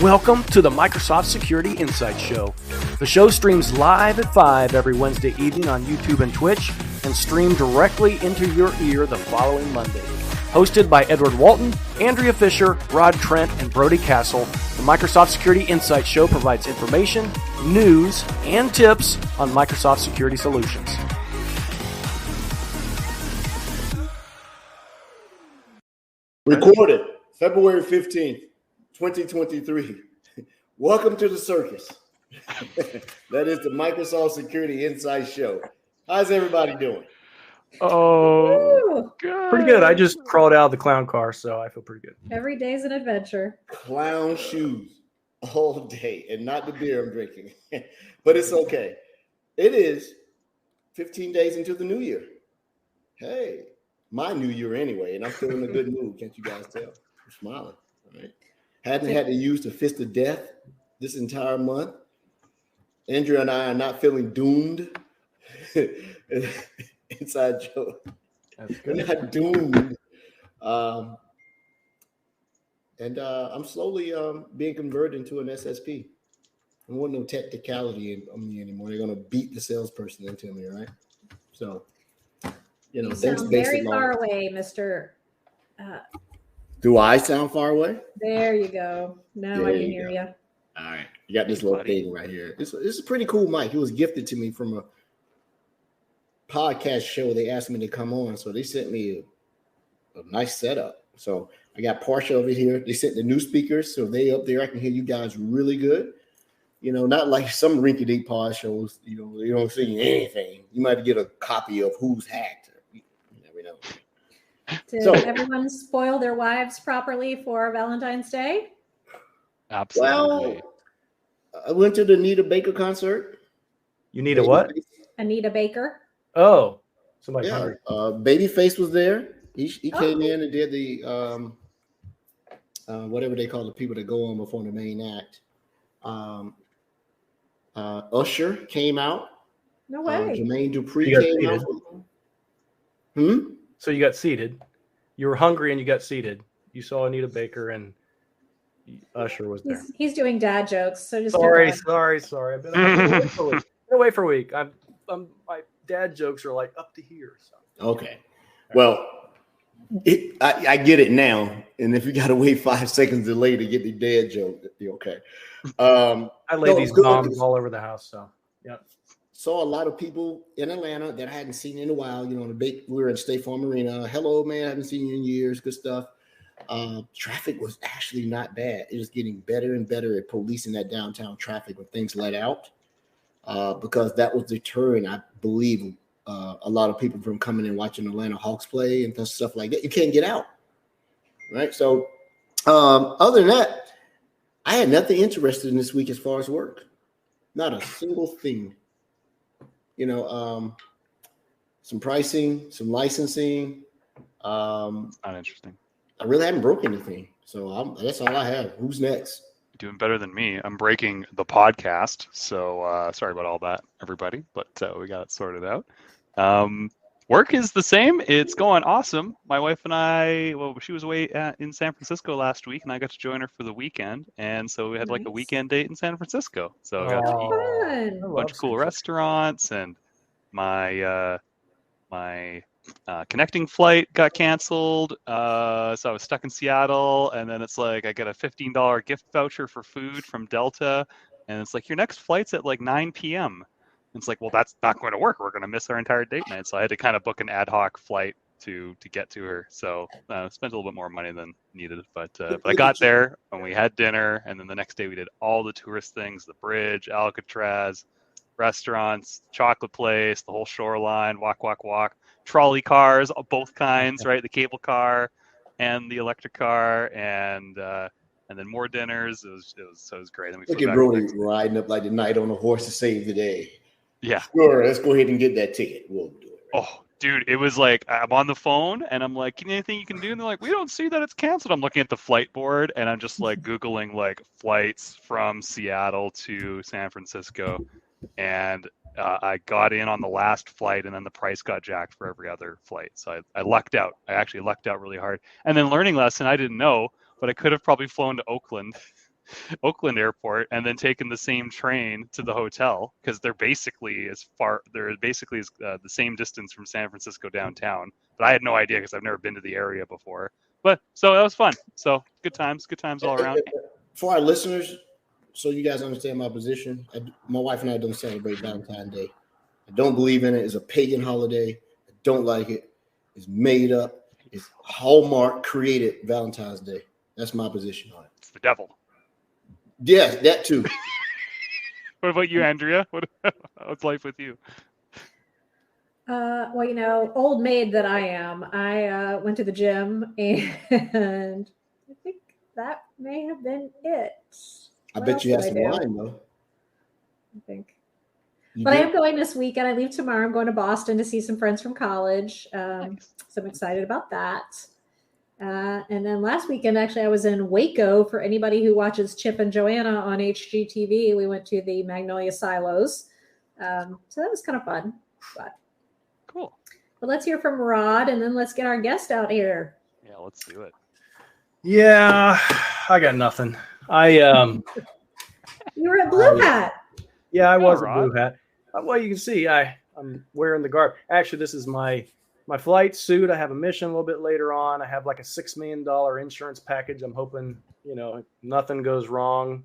Welcome to the Microsoft Security Insight Show. The show streams live at 5 every Wednesday evening on YouTube and Twitch and streamed directly into your ear the following Monday. Hosted by Edward Walton, Andrea Fisher, Rod Trent, and Brody Castle, the Microsoft Security Insight Show provides information, news, and tips on Microsoft security solutions. Recorded February 15th, 2023. Welcome to the circus. That is the Microsoft Security Insight Show. How's everybody doing? Oh, good. Pretty good. I just crawled out of the clown car, so I feel pretty good. Every day's an adventure. Clown shoes all day, and not the beer I'm drinking. But it's okay. It is 15 days into the new year. Hey, my new year anyway, and I'm still in a good mood. Can't you guys tell? I'm smiling. All right. Hadn't had to use the fist of death this entire month. Andrea and I are not feeling doomed. Inside joke. That's good. We're not doomed. And I'm slowly being converted into an SSP. I don't want no technicality on me anymore. They're going to beat the salesperson into me, right? So, you sound very far away, Mr. Do I sound far away? There you go. Now I can hear you. All right. You got this little thing right here. This is a pretty cool mic. It was gifted to me from a podcast show. They asked me to come on, so they sent me a nice setup. So I got partial over here. They sent the new speakers, so they up there. I can hear you guys really good. You know, not like some rinky-dink pod shows. You know, they don't see anything. You might get a copy of Who's Hacked. You never know. Did everyone spoil their wives properly for Valentine's Day? Absolutely. Well, I went to the Anita Baker concert. You need a what? Anita Baker. Oh, somebody hungry. Babyface was there. He came in and did the whatever they call the people that go on before the main act. Usher came out. No way. Jermaine Dupri came out. So you got seated. You were hungry and you got seated. You saw Anita Baker and Usher was there. He's doing dad jokes. So just sorry. I've been away for a week. My dad jokes are like up to here. So. Okay. Well, I get it now. And if you got to wait 5 seconds delay to get the dad joke, that'd be okay. I lay these bombs all over the house. So, yeah. Saw a lot of people in Atlanta that I hadn't seen in a while. You know, we were in State Farm Arena. Hello, man. I haven't seen you in years. Good stuff. Traffic was actually not bad. It was getting better and better at policing that downtown traffic when things let out. Because that was deterring, I believe, a lot of people from coming and watching Atlanta Hawks play and stuff like that. You can't get out, right? So, other than that, I had nothing interesting this week as far as work. Not a single thing. You know, some pricing, some licensing. Not interesting. I really haven't broke anything, so that's all I have. Who's next? Doing better than me. I'm breaking the podcast, so sorry about all that, everybody, but we got it sorted out. Work is the same. It's going awesome. My wife and I, she was away in San Francisco last week, and I got to join her for the weekend, and so we had like a weekend date in San Francisco. So I got to eat a bunch of cool restaurants, and my connecting flight got canceled, so I was stuck in Seattle, and then it's like I get a $15 gift voucher for food from Delta, and it's like your next flight's at like 9 p.m. It's like, well, that's not going to work. We're going to miss our entire date night. So I had to kind of book an ad hoc flight to get to her. So I spent a little bit more money than needed, but I got there and we had dinner, and then the next day we did all the tourist things: the bridge, Alcatraz, restaurants, chocolate place, the whole shoreline, walk, trolley cars of both kinds, right? The cable car and the electric car, and then more dinners. It was great. And we look at Brody riding up like the knight on a horse to save the day. Yeah. Sure, let's go ahead and get that ticket. We'll do it. Right? Oh, dude, it was like I'm on the phone and I'm like, anything you can do? And they're like, we don't see that it's canceled. I'm looking at the flight board and I'm just like Googling like flights from Seattle to San Francisco. And I got in on the last flight, and then the price got jacked for every other flight. So I lucked out. I actually lucked out really hard. And then learning lesson, I didn't know, but I could have probably flown to Oakland Oakland Airport and then taking the same train to the hotel because they're basically the same distance from San Francisco downtown. But I had no idea because I've never been to the area before. But so that was fun. So good times all around. For our listeners, so you guys understand my position, my wife and I don't celebrate Valentine's Day. I don't believe in it. It's a pagan holiday. I don't like it. It's made up. It's Hallmark created Valentine's Day. That's my position on it. It's the devil. Yes, that too. What about you, Andrea? What's life with you? Well, old maid that I am, I went to the gym, and I think that may have been it. I bet you had some wine, though. I think. I am going this weekend. I leave tomorrow. I'm going to Boston to see some friends from college. Nice. So I'm excited about that. And then last weekend, actually, I was in Waco. For anybody who watches Chip and Joanna on HGTV, we went to the Magnolia Silos. So that was kind of fun. Cool. But let's hear from Rod, and then let's get our guest out here. Yeah, let's do it. Yeah, I got nothing. You were at Blue Hat. Yeah, I was at Rod. Blue Hat. Well, you can see I'm wearing the garb. Actually, this is my flight suit. I have a mission a little bit later on. I have like a $6 million insurance package. I'm hoping, nothing goes wrong.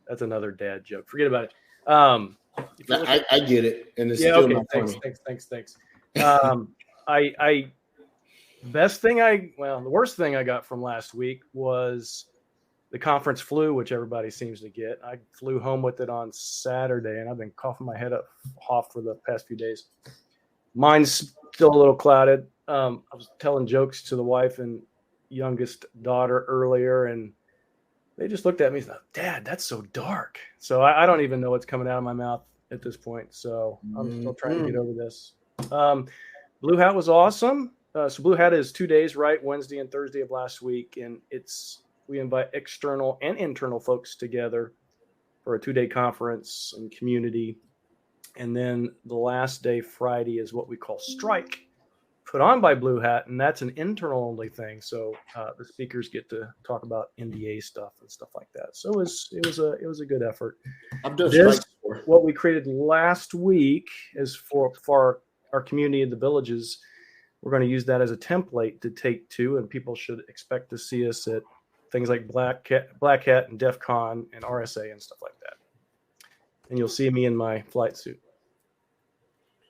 That's another dad joke. Forget about it. I get it, and it's still not funny. Thanks. The worst thing I got from last week was the conference flu, which everybody seems to get. I flew home with it on Saturday, and I've been coughing my head off for the past few days. Mine's still a little clouded. I was telling jokes to the wife and youngest daughter earlier, and they just looked at me and said, "Dad, that's so dark." So I don't even know what's coming out of my mouth at this point. So I'm still trying to get over this. Blue Hat was awesome. So Blue Hat is 2 days, right? Wednesday and Thursday of last week. And we invite external and internal folks together for a 2-day conference and community. And then the last day, Friday, is what we call Strike, put on by Blue Hat, and that's an internal only thing. So the speakers get to talk about NDA stuff and stuff like that. So it was a good effort. I've done Strike before. What we created last week is for our community in the villages. We're going to use that as a template to take to, and people should expect to see us at things like Black Hat and DEF CON and RSA and stuff like that. And you'll see me in my flight suit.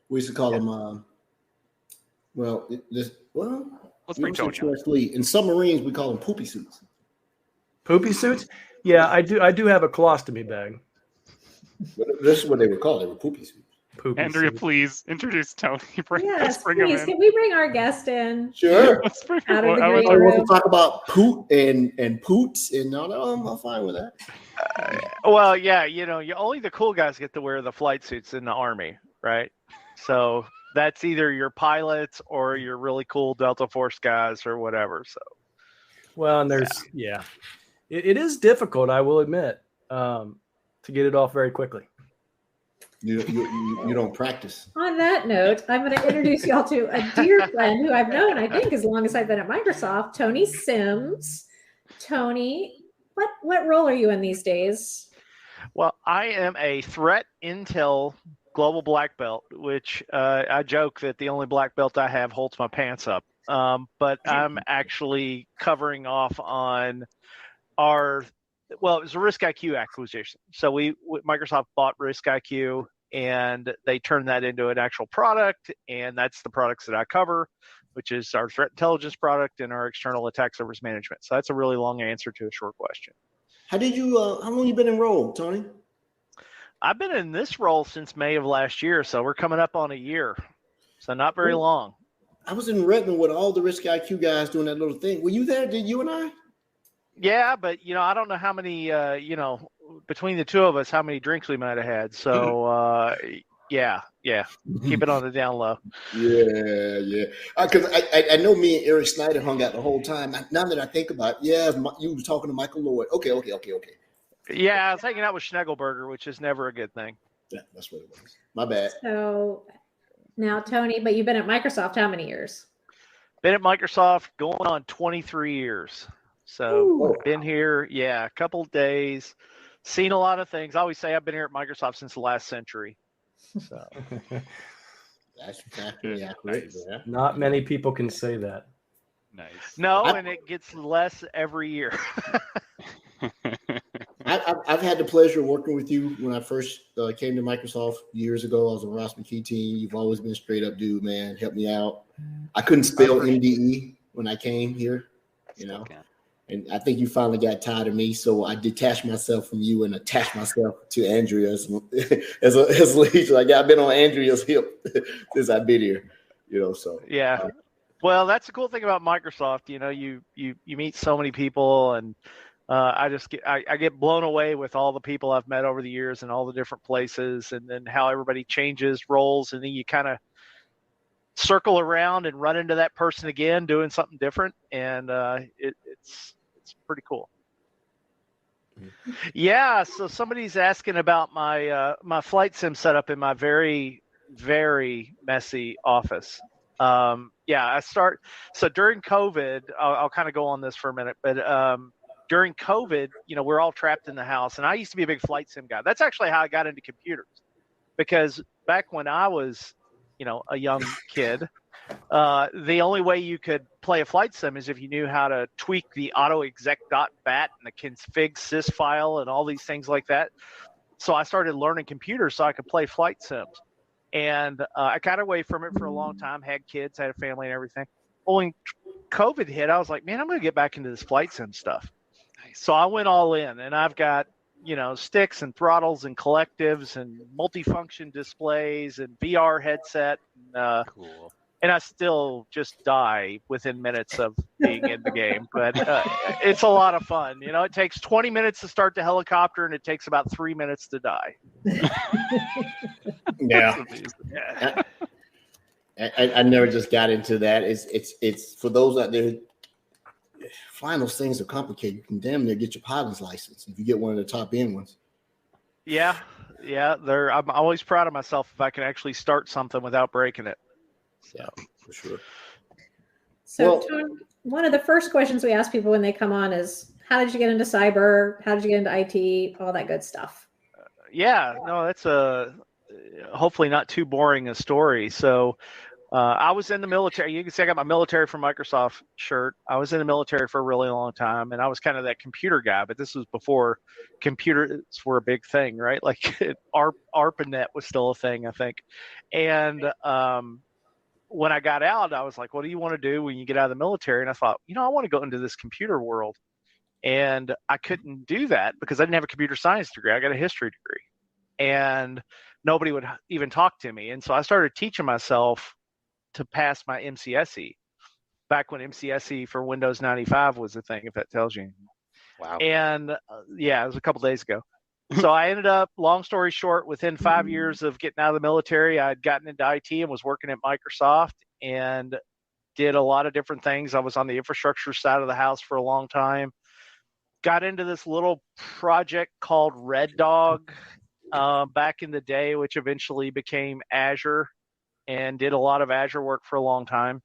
We used to call them. Let's bring Tony on. In submarines, we call them poopy suits. Poopy suits? Yeah, I do have a colostomy bag. This is what they were called. They were poopy suits. Andrea, please introduce Tony. Yes, bring him please. in. Can we bring our guest in? Sure. Let's bring Out him of the on. green I want room. to talk about poot and poots, and I'm fine with that. Well, yeah, only the cool guys get to wear the flight suits in the Army, right? So that's either your pilots or your really cool Delta Force guys or whatever. So, well, and there's it is difficult, I will admit, to get it off very quickly. You don't practice. On that note, I'm going to introduce y'all to a dear friend who I've known, I think, as long as I've been at Microsoft, Tony Sims. Tony, what role are you in these days? well, I am a threat intel global black belt, which I joke that the only black belt I have holds my pants up. But I'm actually covering off on it was a Risk IQ acquisition. So Microsoft bought Risk IQ, and they turned that into an actual product, and that's the products that I cover, which is our threat intelligence product and our external attack surface management. So that's a really long answer to a short question. How long you been enrolled, Tony? I've been in this role since May of last year, so we're coming up on a year. So not very long. I was in Redmond with all the Risk IQ guys doing that little thing. Were you there? Did you and I? Yeah, but I don't know how many between the two of us how many drinks we might have had. So yeah, keep it on the down low. Yeah. Because I know me and Eric Snyder hung out the whole time. Now that I think about it, you were talking to Michael Lloyd. Okay. Yeah, I was hanging out with Schnegelberger, which is never a good thing. Yeah, that's what it was. My bad. So now, Tony, but you've been at Microsoft how many years? Been at Microsoft going on 23 years. So been here, a couple days, seen a lot of things. I always say I've been here at Microsoft since the last century. So that's exactly accurate. Nice. Yeah. Not many people can say that. Nice. No, and it gets less every year. I've had the pleasure of working with you when I first came to Microsoft years ago. I was on Ross McKee team. You've always been a straight up dude, man. Help me out. I couldn't spell MDE when I came here, and I think you finally got tired of me. So I detached myself from you and attached myself to Andrea as a leader. Like I've been on Andrea's hip since I've been here, so. Yeah. Well, that's the cool thing about Microsoft. You meet so many people, and I get blown away with all the people I've met over the years and all the different places, and then how everybody changes roles, and then you kind of circle around and run into that person again doing something different, and it's pretty cool. Yeah. So somebody's asking about my flight sim setup in my very, very messy office. So during COVID, I'll kind of go on this for a minute, but during COVID, we're all trapped in the house, and I used to be a big flight sim guy. That's actually how I got into computers, because back when I was, a young kid, the only way you could play a flight sim is if you knew how to tweak the autoexec.bat and the config sys file and all these things like that. So I started learning computers so I could play flight sims. And I got away from it for a long time, had kids, had a family and everything. Well, when COVID hit, I was like, man, I'm going to get back into this flight sim stuff. Nice. So I went all in, and I've got, sticks and throttles and collectives and multifunction displays and VR headset. Cool. And I still just die within minutes of being in the game. But it's a lot of fun. It takes 20 minutes to start the helicopter, and it takes about 3 minutes to die. Yeah. I never just got into that. It's for those out there. Flying those things are complicated. You can damn near get your pilot's license if you get one of the top end ones. Yeah. I'm always proud of myself if I can actually start something without breaking it. So for sure. So Tom, one of the first questions we ask people when they come on is, how did you get into cyber? How did you get into IT? All that good stuff. That's hopefully not too boring a story. So I was in the military. You can see I got my military from Microsoft shirt. I was in the military for a really long time, and I was kind of that computer guy, but this was before computers were a big thing, right? Like ARPANET was still a thing, I think. And when I got out, I was like, what do you want to do when you get out of the military? And I thought, I want to go into this computer world. And I couldn't do that because I didn't have a computer science degree. I got a history degree. And nobody would even talk to me. And so I started teaching myself to pass my MCSE back when MCSE for Windows 95 was the thing, if that tells you. Wow. And it was a couple days ago. So I ended up, long story short, within 5 years of getting out of the military, I'd gotten into IT and was working at Microsoft and did a lot of different things. I was on the infrastructure side of the house for a long time. Got into this little project called Red Dog back in the day, which eventually became Azure, and did a lot of Azure work for a long time.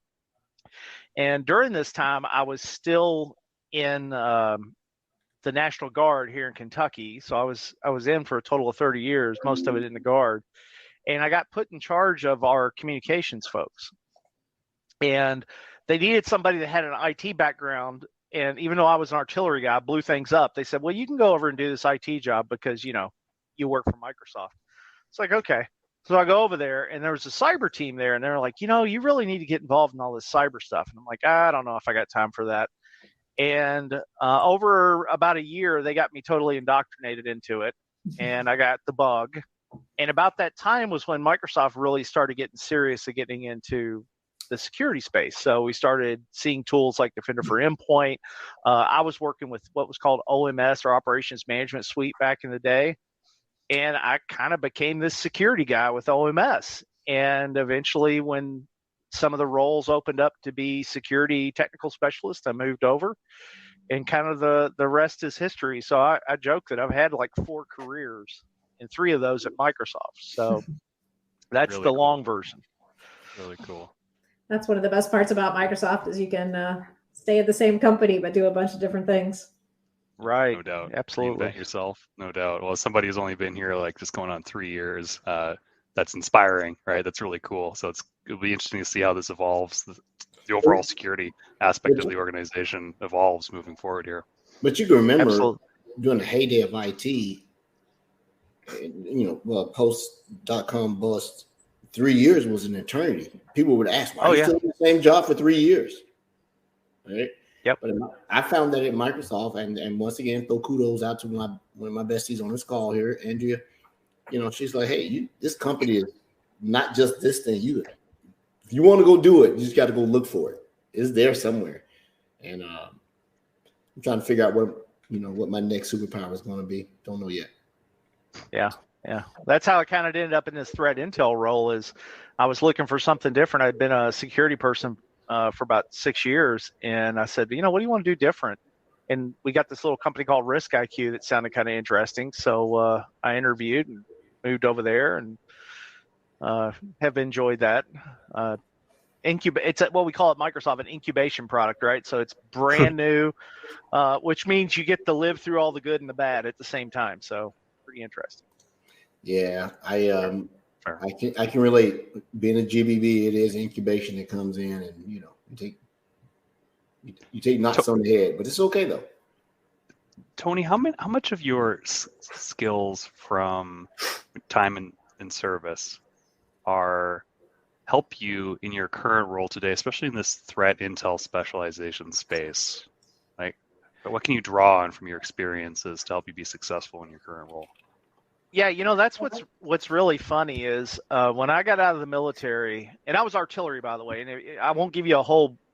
And during this time, I was still in the National Guard here in Kentucky. So I was in for a total of 30 years, most of it in the Guard. And I got put in charge of our communications folks. And they needed somebody that had an IT background. And even though I was an artillery guy, I blew things up. They said, well, you can go over and do this IT job because, you work for Microsoft. It's like, okay. So I go over there, and there was a cyber team there, and they're like, you really need to get involved in all this cyber stuff. And I'm like, I don't know if I got time for that. And over about a year, they got me totally indoctrinated into it, and I got the bug. And about that time was when Microsoft really started getting serious at getting into the security space. So we started seeing tools like Defender for Endpoint. I was working with what was called OMS, or Operations Management Suite, back in the day. And I kind of became this security guy with OMS. And eventually, when some of the roles opened up to be security technical specialist, I moved over, and kind of the rest is history. So I joke that I've had like 4 careers, and 3 of those at Microsoft. So that's Really the cool. long version. Really cool. That's one of the best parts about Microsoft is you can stay at the same company but do a bunch of different things. Right. No doubt. Absolutely. Reinvent yourself. No doubt. Well, as somebody who's only been here like just going on 3 years, that's inspiring, right? That's really cool. So it'll be interesting to see how this evolves. The overall security aspect of the organization evolves moving forward here. But you can remember Absolutely. during the heyday of IT, post.com bust, 3 years was an eternity. People would ask, why are you still in the same job for 3 years? Right? Yep. But I found that at Microsoft, and once again, throw kudos out to one of my besties on this call here, Andrea. She's like, hey, this company is not just this thing. If you want to go do it, you just got to go look for it. It's there somewhere. And I'm trying to figure out what my next superpower is going to be. Don't know yet. Yeah. That's how I kind of ended up in this threat intel role. Is I was looking for something different. I'd been a security person for about 6 years, and I said, what do you want to do different? And we got this little company called Risk IQ that sounded kind of interesting. So I interviewed and moved over there, and have enjoyed that. It's what we call at Microsoft an incubation product, right? So it's brand new, which means you get to live through all the good and the bad at the same time. So pretty interesting. Yeah, I can relate. Being a GBB, it is incubation that comes in, and you take knocks on the head, but it's okay though. Tony, how much of your skills from time in service help you in your current role today, especially in this threat intel specialization space? Like, what can you draw on from your experiences to help you be successful in your current role? Yeah, that's what's really funny is when I got out of the military, and I was artillery, by the way, and I won't give you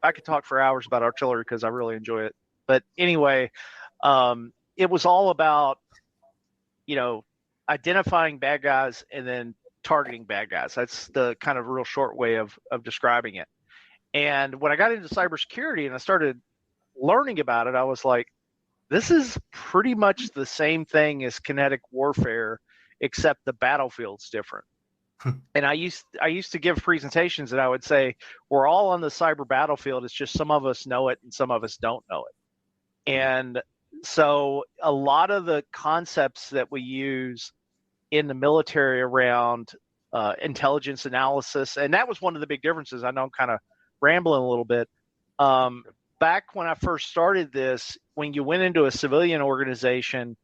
I could talk for hours about artillery because I really enjoy it. But anyway, it was all about, identifying bad guys and then targeting bad guys. That's the kind of real short way of describing it. And when I got into cybersecurity and I started learning about it, I was like, this is pretty much the same thing as kinetic warfare, except the battlefield's different. And I used to give presentations and I would say, we're all on the cyber battlefield. It's just some of us know it and some of us don't know it. And so a lot of the concepts that we use in the military around intelligence analysis, and that was one of the big differences. I know I'm kind of rambling a little bit. Back when I first started this, when you went into a civilian organization,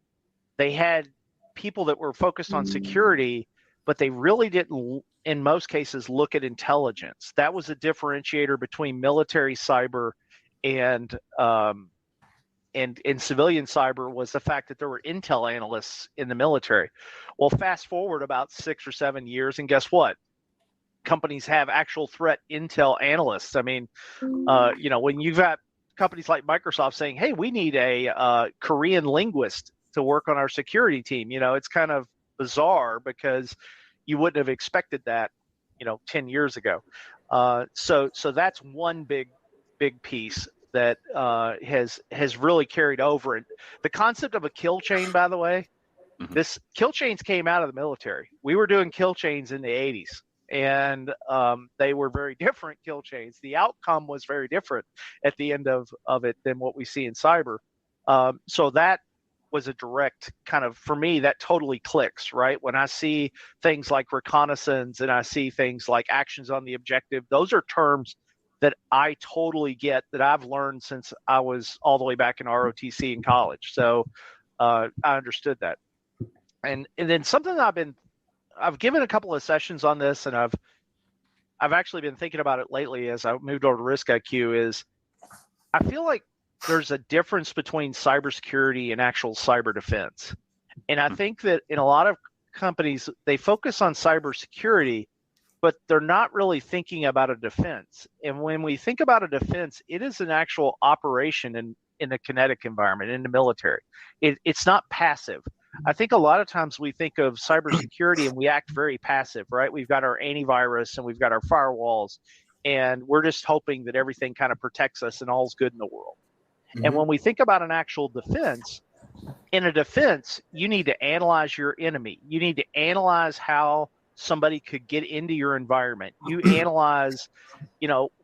they had people that were focused on security, but they really didn't, in most cases, look at intelligence. That was a differentiator between military cyber and civilian cyber, was the fact that there were intel analysts in the military. Well, fast forward about 6 or 7 years, and guess what? Companies have actual threat intel analysts. I mean, when you've got companies like Microsoft saying, hey, we need a Korean linguist to work on our security team, it's kind of bizarre because you wouldn't have expected that, 10 years ago. So that's one big piece that has really carried over. And the concept of a kill chain, by the way, this kill chains came out of the military. We were doing kill chains in the 80s. And they were very different kill chains. The outcome was very different at the end of it than what we see in cyber. So that was a direct kind of, for me, that totally clicks, right? When I see things like reconnaissance and I see things like actions on the objective, those are terms that I totally get, that I've learned since I was all the way back in ROTC in college. So I understood that. And then something that I've given a couple of sessions on this, and I've actually been thinking about it lately as I moved over to Risk IQ, is I feel like there's a difference between cybersecurity and actual cyber defense. And I think that in a lot of companies, they focus on cybersecurity, but they're not really thinking about a defense. And when we think about a defense, it is an actual operation in a kinetic environment, in the military. It's not passive. I think a lot of times we think of cybersecurity and we act very passive, right? We've got our antivirus and we've got our firewalls, and we're just hoping that everything kind of protects us and all's good in the world. And when we think about an actual defense, in a defense, you need to analyze your enemy. You need to analyze how somebody could get into your environment. You analyze,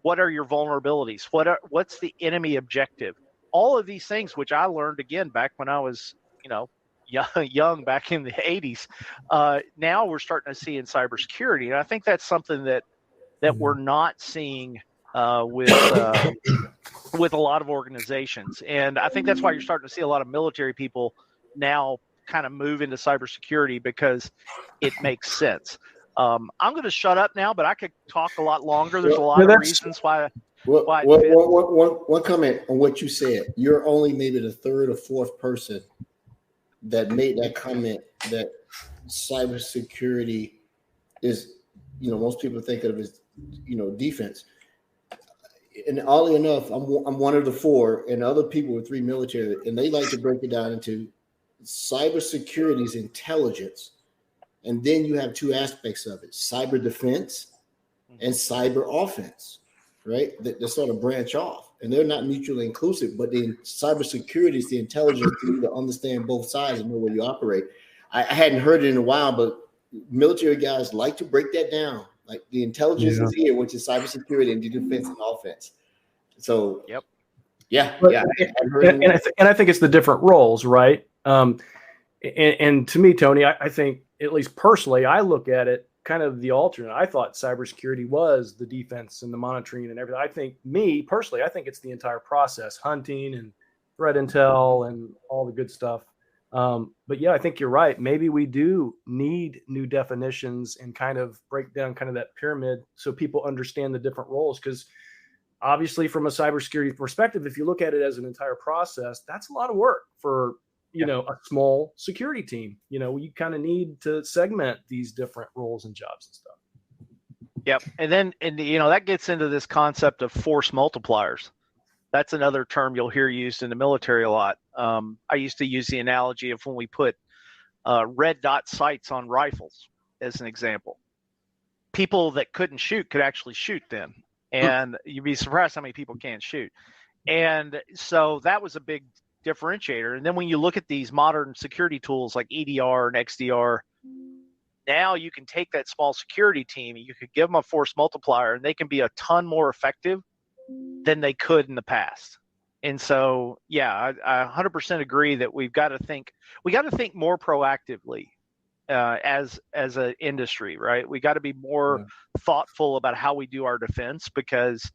what are your vulnerabilities? What's the enemy objective? All of these things, which I learned again back when I was, young back in the 80s. Now we're starting to see in cybersecurity, and I think that's something that we're not seeing with a lot of organizations. And I think that's why you're starting to see a lot of military people now kind of move into cybersecurity, because it makes sense. I'm going to shut up now, but I could talk a lot longer. There's a lot of reasons why. One comment on what you said. You're only maybe the third or fourth person that made that comment that cybersecurity is, most people think of it as, defense. And oddly enough, I'm one of the four, and other people with 3 military, and they like to break it down into cybersecurity's intelligence. And then you have 2 aspects of it: cyber defense and cyber offense, right? That sort of branch off, and they're not mutually inclusive, but the cybersecurity is the intelligence to understand both sides and know where you operate. I hadn't heard it in a while, but military guys like to break that down. Like the intelligence is here, which is cybersecurity, and the defense and offense. So, yep. Yeah. And I think it's the different roles, right? And to me, Tony, I think, at least personally, I look at it kind of the alternate. I thought cybersecurity was the defense and the monitoring and everything. I think it's the entire process: hunting and threat intel and all the good stuff. But yeah, I think you're right. Maybe we do need new definitions and kind of break down kind of that pyramid so people understand the different roles. Because obviously, from a cybersecurity perspective, if you look at it as an entire process, that's a lot of work for a small security team. You kind of need to segment these different roles and jobs and stuff. Yep. And that gets into this concept of force multipliers. That's another term you'll hear used in the military a lot. I used to use the analogy of when we put red dot sights on rifles as an example. People that couldn't shoot could actually shoot then. And you'd be surprised how many people can't shoot. And so that was a big differentiator. And then when you look at these modern security tools like EDR and XDR, now you can take that small security team, you could give them a force multiplier, and they can be a ton more effective than they could in the past. And so, I 100% agree that we got to think more proactively as an industry, right? We got to be more thoughtful about how we do our defense, because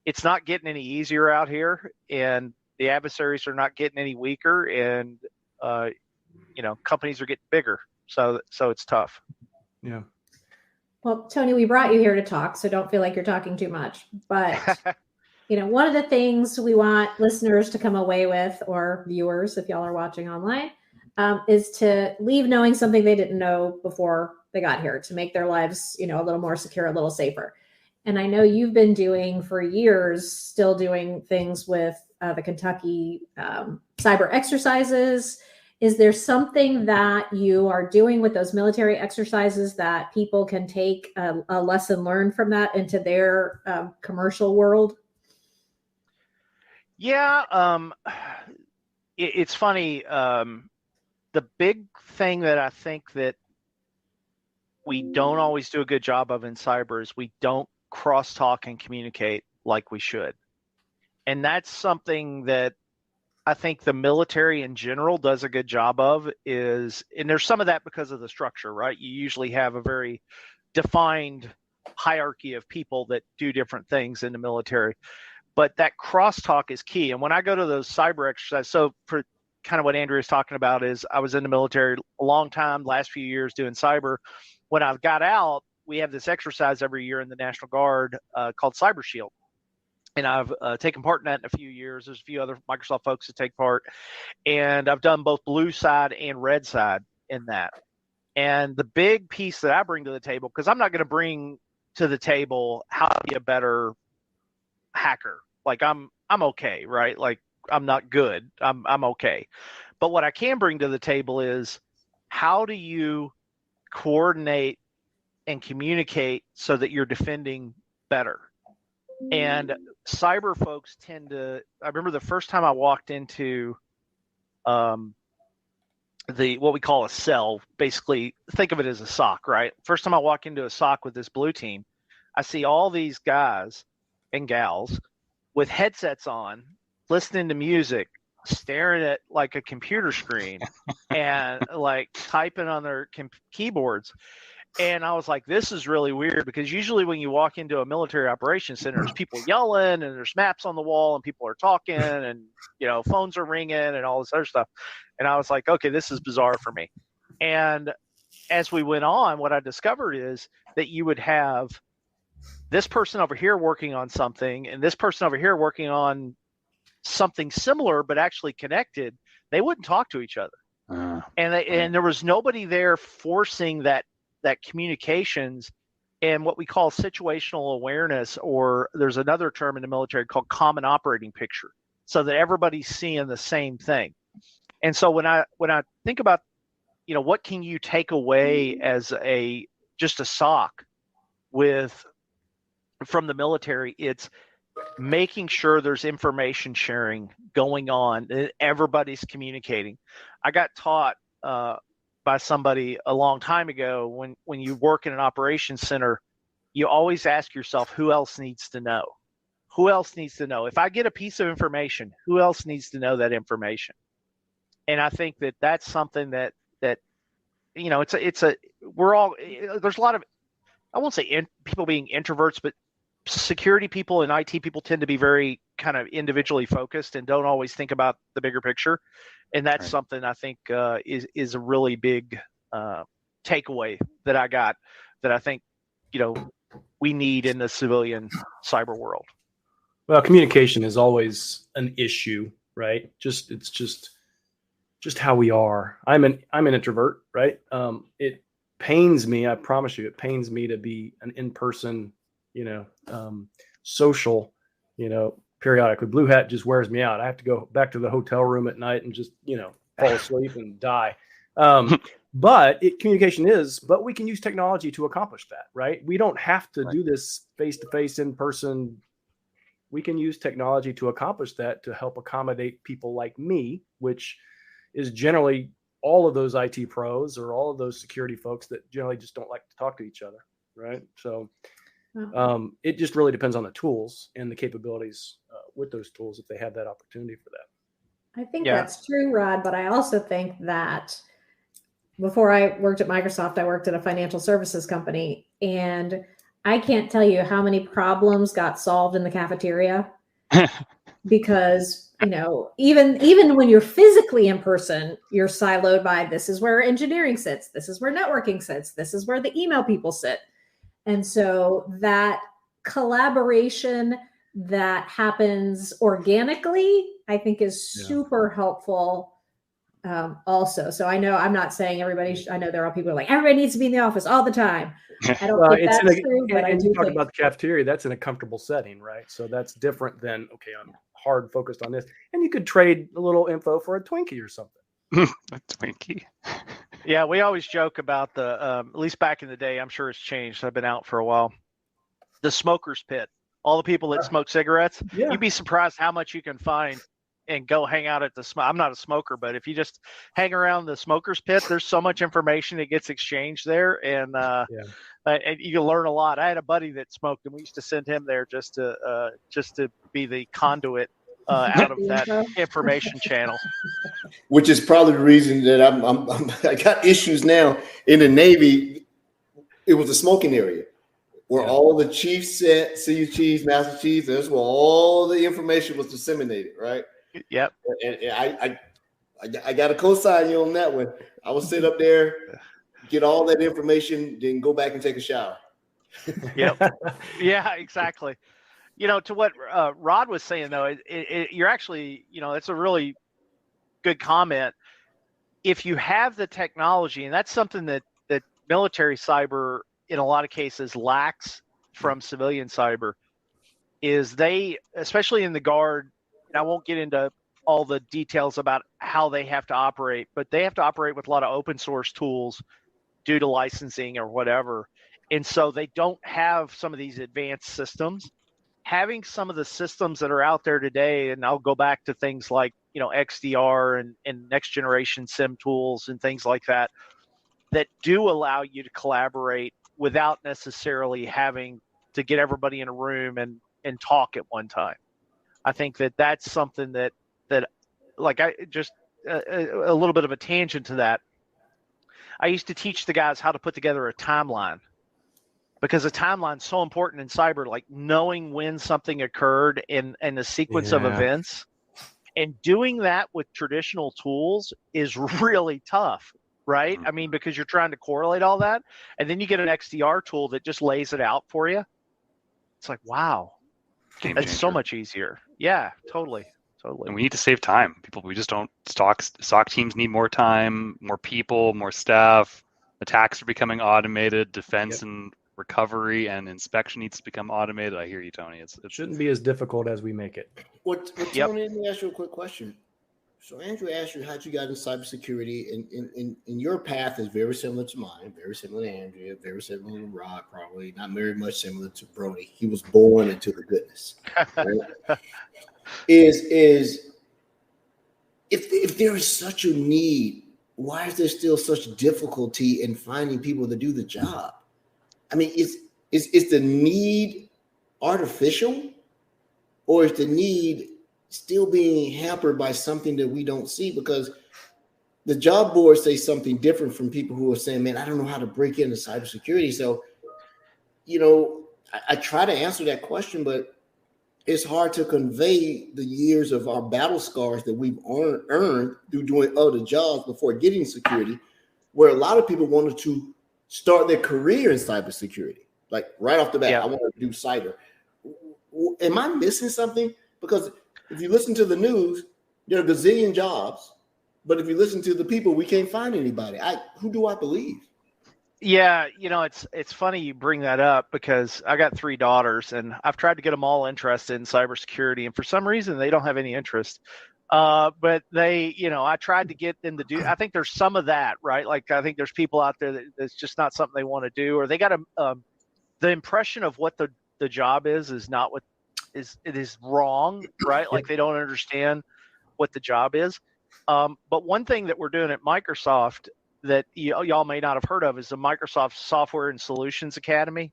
it's not getting any easier out here, and the adversaries are not getting any weaker, and companies are getting bigger. So it's tough. Yeah. Well, Tony, we brought you here to talk, so don't feel like you're talking too much. But one of the things we want listeners to come away with, or viewers, if y'all are watching online, is to leave knowing something they didn't know before they got here, to make their lives, a little more secure, a little safer. And I know you've been doing for years, still doing things with the Kentucky cyber exercises. Is there something that you are doing with those military exercises that people can take a lesson learned from that into their commercial world? Yeah, it's funny. The big thing that I think that we don't always do a good job of in cyber is we don't crosstalk and communicate like we should. And that's something that I think the military in general does a good job of, and there's some of that because of the structure, right? You usually have a very defined hierarchy of people that do different things in the military, but that crosstalk is key. And when I go to those cyber exercises, so for kind of what Andrew is talking about, is I was in the military a long time, last few years doing cyber. When I got out, we have this exercise every year in the National Guard called Cyber Shield. And I've taken part in that in a few years. There's a few other Microsoft folks that take part. And I've done both blue side and red side in that. And the big piece that I bring to the table, because I'm not going to bring to the table how to be a better hacker. Like I'm okay, right? Like I'm not good. I'm okay. But what I can bring to the table is, how do you coordinate and communicate so that you're defending better? And cyber folks tend to, I remember the first time I walked into what we call a cell. Basically, think of it as a SOC, right? First time I walk into a SOC with this blue team, I see all these guys and gals with headsets on, listening to music, staring at like a computer screen, and like typing on their keyboards. And I was like, this is really weird, because usually when you walk into a military operations center, there's people yelling and there's maps on the wall and people are talking and, phones are ringing and all this other stuff. And I was like, okay, this is bizarre for me. And as we went on, what I discovered is that you would have this person over here working on something and this person over here working on something similar, but actually connected. They wouldn't talk to each other. And there was nobody there forcing that communications and what we call situational awareness, or there's another term in the military called common operating picture, so that everybody's seeing the same thing. And so when I think about, what can you take away as just a SOC from the military, it's making sure there's information sharing going on, that everybody's communicating. I got taught by somebody a long time ago, when you work in an operations center, you always ask yourself, who else needs to know? Who else needs to know? If I get a piece of information, who else needs to know that information? And I think that that's something that there's a lot of, I won't say people being introverts, but security people and IT people tend to be very kind of individually focused and don't always think about the bigger picture. And that's something I think is a really big takeaway that I got, that I think, we need in the civilian cyber world. Well, communication is always an issue, right? It's just how we are. I'm an introvert, right? It pains me. I promise you, it pains me to be an in-person, social, periodically. Blue hat just wears me out. I have to go back to the hotel room at night and just, fall asleep and die. But communication but we can use technology to accomplish that, right? We don't have to do this face-to-face, in-person. We can use technology to accomplish that, to help accommodate people like me, which is generally all of those IT pros or all of those security folks that generally just don't like to talk to each other, right? So it just really depends on the tools and the capabilities with those tools, if they have that opportunity for that. I think that's true, Rod, but I also think that before I worked at Microsoft, I worked at a financial services company, and I can't tell you how many problems got solved in the cafeteria because, even when you're physically in person, you're siloed by, this is where engineering sits, this is where networking sits, this is where the email people sit. And so that collaboration that happens organically, I think, is super helpful also. So I know I'm not saying everybody, I know there are people who are like, everybody needs to be in the office all the time. I don't think that's true, but I do talk about the cafeteria, that's in a comfortable setting, right? So that's different than, okay, I'm hard focused on this. And you could trade a little info for a Twinkie or something. A Twinkie. Yeah, we always joke about the, at least back in the day, I'm sure it's changed. I've been out for a while. The smoker's pit. All the people that smoke cigarettes, you'd be surprised how much you can find and go hang out at the I'm not a smoker, but if you just hang around the smoker's pit, there's so much information that gets exchanged there, and you can learn a lot. I had a buddy that smoked, and we used to send him there just to be the conduit out of that information channel. Which is probably the reason that I got issues now in the Navy. It was a smoking area where all the chiefs sat, senior chiefs, master chiefs. That's where all the information was disseminated, right? Yep. And I got to co-sign you on that one. I will sit up there, get all that information, then go back and take a shower. Yep. Yeah, exactly. To what Rod was saying, though, you're actually, it's a really good comment. If you have the technology, and that's something that military cyber in a lot of cases lacks from civilian cyber, is they, especially in the Guard, and I won't get into all the details about how they have to operate, but they have to operate with a lot of open source tools due to licensing or whatever. And so they don't have some of these advanced systems. having some of the systems that are out there today, and I'll go back to things like, XDR and next generation SIM tools and things like that, that do allow you to collaborate without necessarily having to get everybody in a room and talk at one time. I think that that's something that like I just a little bit of a tangent to that. I used to teach the guys how to put together a timeline, because a timeline is so important in cyber, like knowing when something occurred in the sequence of events. And doing that with traditional tools is really tough, right? I mean, because you're trying to correlate all that, and then you get an XDR tool that just lays it out for you. It's like, wow, it's so much easier. Yeah, totally. And we need to save time. We just don't. SOC teams need more time, more people, more staff. Attacks are becoming automated. Defense and recovery and inspection needs to become automated. I hear you, Tony. It shouldn't be as difficult as we make it. Tony, let me ask you a quick question. So Andrew asked you how you got into cybersecurity, and your path is very similar to mine, very similar to Andrea, very similar to Rod, probably not very much similar to Brody. He was born into the goodness. Right? Is if there is such a need, why is there still such difficulty in finding people to do the job? I mean, is the need artificial, or is the need still being hampered by something that we don't see? Because the job boards say something different from people who are saying, man, I don't know how to break into cybersecurity. So, I try to answer that question, but it's hard to convey the years of our battle scars that we've earned through doing other jobs before getting security, where a lot of people wanted to start their career in cybersecurity. Like right off the bat, I want to do cyber. Am I missing something? Because if you listen to the news, there are a gazillion jobs, but if you listen to the people, we can't find anybody. Who do I believe? Yeah, it's funny you bring that up, because I got 3 daughters and I've tried to get them all interested in cybersecurity, and for some reason they don't have any interest. But they, I tried to get them to do. I think there's some of that, right? Like I think there's people out there that's just not something they want to do, or they got the impression of what the job is not what it is wrong, right? Like they don't understand what the job is. But one thing that we're doing at Microsoft that y'all may not have heard of is the Microsoft Software and Solutions Academy.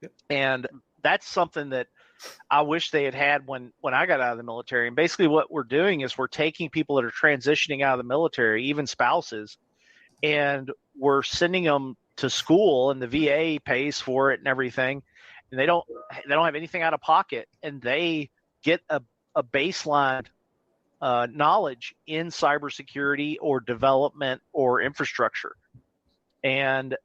Yep. And that's something that I wish they had when I got out of the military. And basically what we're doing is we're taking people that are transitioning out of the military, even spouses, and we're sending them to school, and the VA pays for it and everything. And they don't have anything out of pocket, and they get a baseline knowledge in cybersecurity or development or infrastructure. And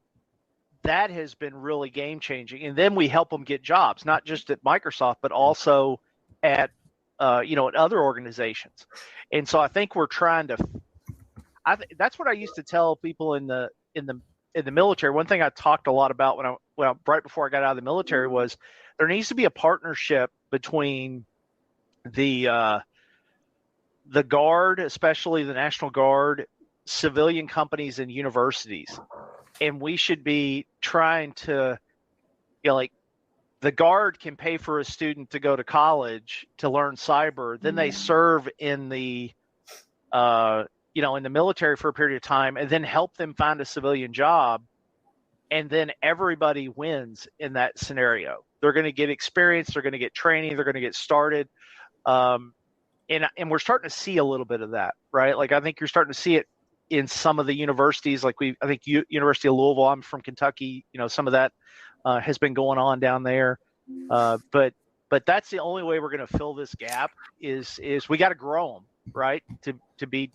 that has been really game changing. And then we help them get jobs, not just at Microsoft, but also at other organizations. And so I think we're trying to, that's what I used to tell people in the military. One thing I talked a lot about right before I got out of the military was there needs to be a partnership between the Guard, especially the National Guard, civilian companies, and universities. And we should be trying to, like the Guard can pay for a student to go to college to learn cyber. Then they serve in the, in the military for a period of time, and then help them find a civilian job. And then everybody wins in that scenario. They're going to get experience. They're going to get training. They're going to get started. And we're starting to see a little bit of that, right? Like I think you're starting to see it in some of the universities. Like I think University of Louisville. I'm from Kentucky. Some of that has been going on down there. But that's the only way we're going to fill this gap is we got to grow them, right? To be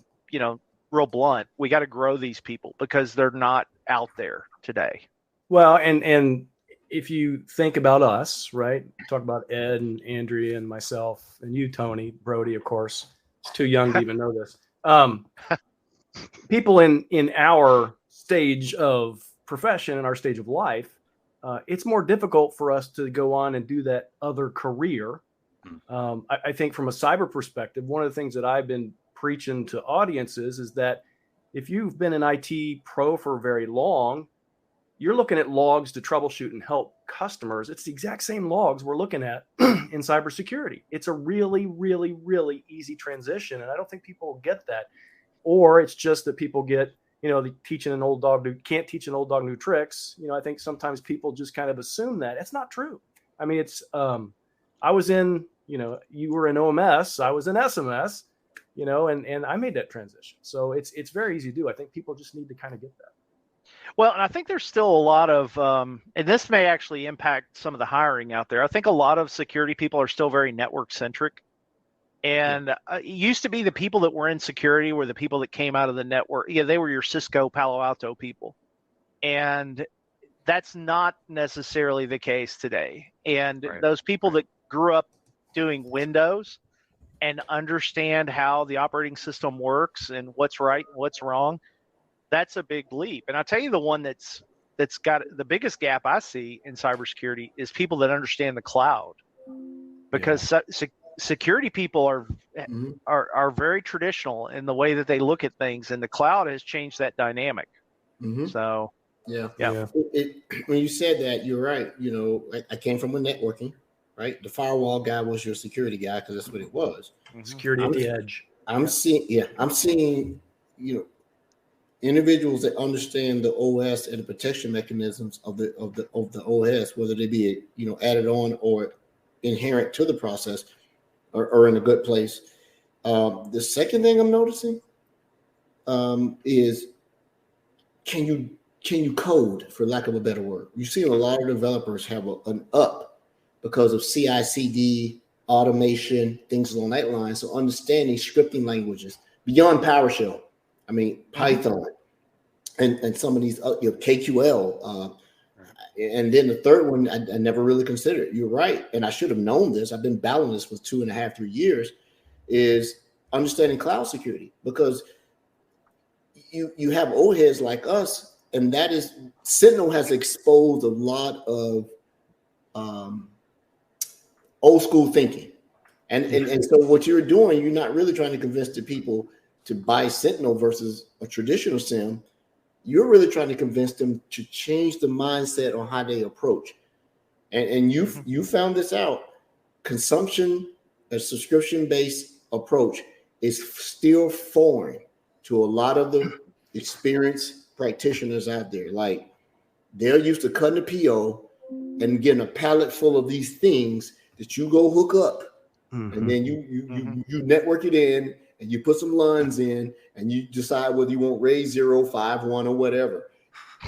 real blunt, we got to grow these people because they're not out there today. Well, and if you think about us, right? Talk about Ed and Andrea and myself and you, Tony, Brody, of course. It's too young to even know this. People in our stage of profession and our stage of life, it's more difficult for us to go on and do that other career. I think from a cyber perspective, one of the things that I've been preaching to audiences is that if you've been an IT pro for very long, you're looking at logs to troubleshoot and help customers. It's the exact same logs we're looking at in cybersecurity. It's a really, really, really easy transition. And I don't think people get that. Or it's just that people get, teaching an old dog can't teach an old dog new tricks. I think sometimes people just kind of assume that. It's not true. I mean, it's, I was in, you were in OMS, I was in SMS, and I made that transition. So it's very easy to do. I think people just need to kind of get that. Well, and I think there's still a lot of, and this may actually impact some of the hiring out there. I think a lot of security people are still very network centric. And it used to be the people that were in security were the people that came out of the network. Yeah, they were your Cisco, Palo Alto people. And that's not necessarily the case today. And those people that grew up doing Windows and understand how the operating system works and what's right and what's wrong, that's a big leap. And I'll tell you the one that's got the biggest gap I see in cybersecurity is people that understand the cloud. Because security people are very traditional in the way that they look at things, and the cloud has changed that dynamic. So when you said that, you're right. I came from a networking, right? The firewall guy was your security guy because that's what it was. Security at the edge. I'm seeing individuals that understand the OS and the protection mechanisms of the OS, whether they be added on or inherent to the process, are in a good place. The second thing I'm noticing is can you code, for lack of a better word? You see a lot of developers have an up because of CI/CD, automation, things along that line. So understanding scripting languages beyond PowerShell. I mean, Python and some of these KQL. And then the third one, I never really considered. You're right. And I should have known this. I've been battling this for 2.5, 3 years, is understanding cloud security, because you have old heads like us, and that is Sentinel has exposed a lot of old school thinking. And so what you're doing, you're not really trying to convince the people to buy Sentinel versus a traditional SIEM. You're really trying to convince them to change the mindset on how they approach. And you found this out. Consumption, a subscription-based approach is still foreign to a lot of the experienced practitioners out there. Like, they're used to cutting a PO and getting a pallet full of these things that you go hook up. And then you network it in, and you put some lines in, and you decide whether you want RAID 0, 5, 1, or whatever.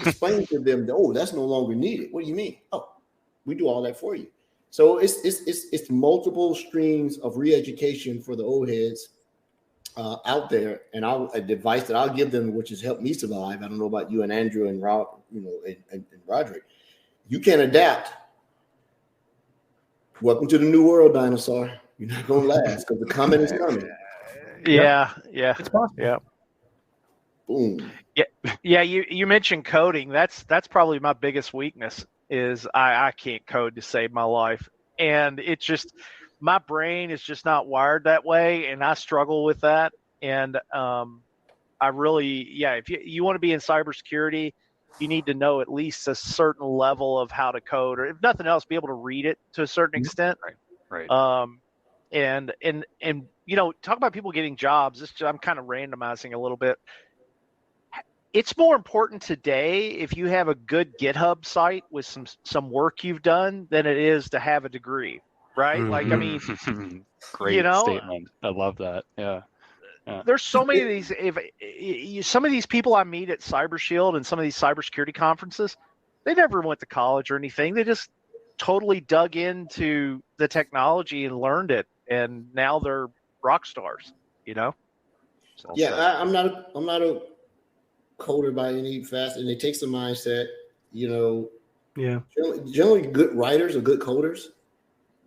Explain to them, that's no longer needed. What do you mean? Oh, we do all that for you. So it's multiple streams of re-education for the old heads out there. And the advice that I'll give them, which has helped me survive, I don't know about you and Andrew and Rob, and Roderick, you can adapt. Welcome to the new world, dinosaur. You're not gonna last because the comment is coming. Yeah. It's possible. Yeah. Boom. Yeah. You mentioned coding. That's probably my biggest weakness is I can't code to save my life. And it's just, my brain is just not wired that way. And I struggle with that. And I really, if you want to be in cybersecurity, you need to know at least a certain level of how to code, or if nothing else, be able to read it to a certain extent. Right. And talk about people getting jobs. I'm kind of randomizing a little bit. It's more important today if you have a good GitHub site with some work you've done than it is to have a degree, right? Like, I mean, great statement. I love that. Yeah. There's so many of these. Some of these people I meet at Cyber Shield and some of these cybersecurity conferences, they never went to college or anything. They just totally dug into the technology and learned it, and now they're rock stars. So, I'm not a coder by any fast, and it takes the mindset. Generally good writers are good coders.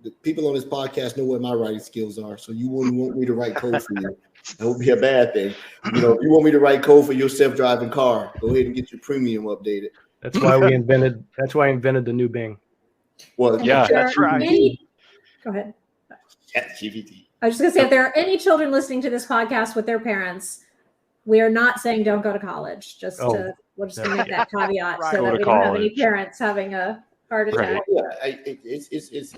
The people on this podcast know what my writing skills are, so you wouldn't want me to write code for you. That would be a bad thing. If you want me to write code for your self-driving car, go ahead and get your premium updated. That's why I invented the new Bing. Well, that's right. Go ahead. ChatGPT. I was just going to say, if there are any children listening to this podcast with their parents, we are not saying don't go to college. Just to We're just going to make that caveat Right. so Go that to we don't have any college. parents having a heart attack. Right. Yeah,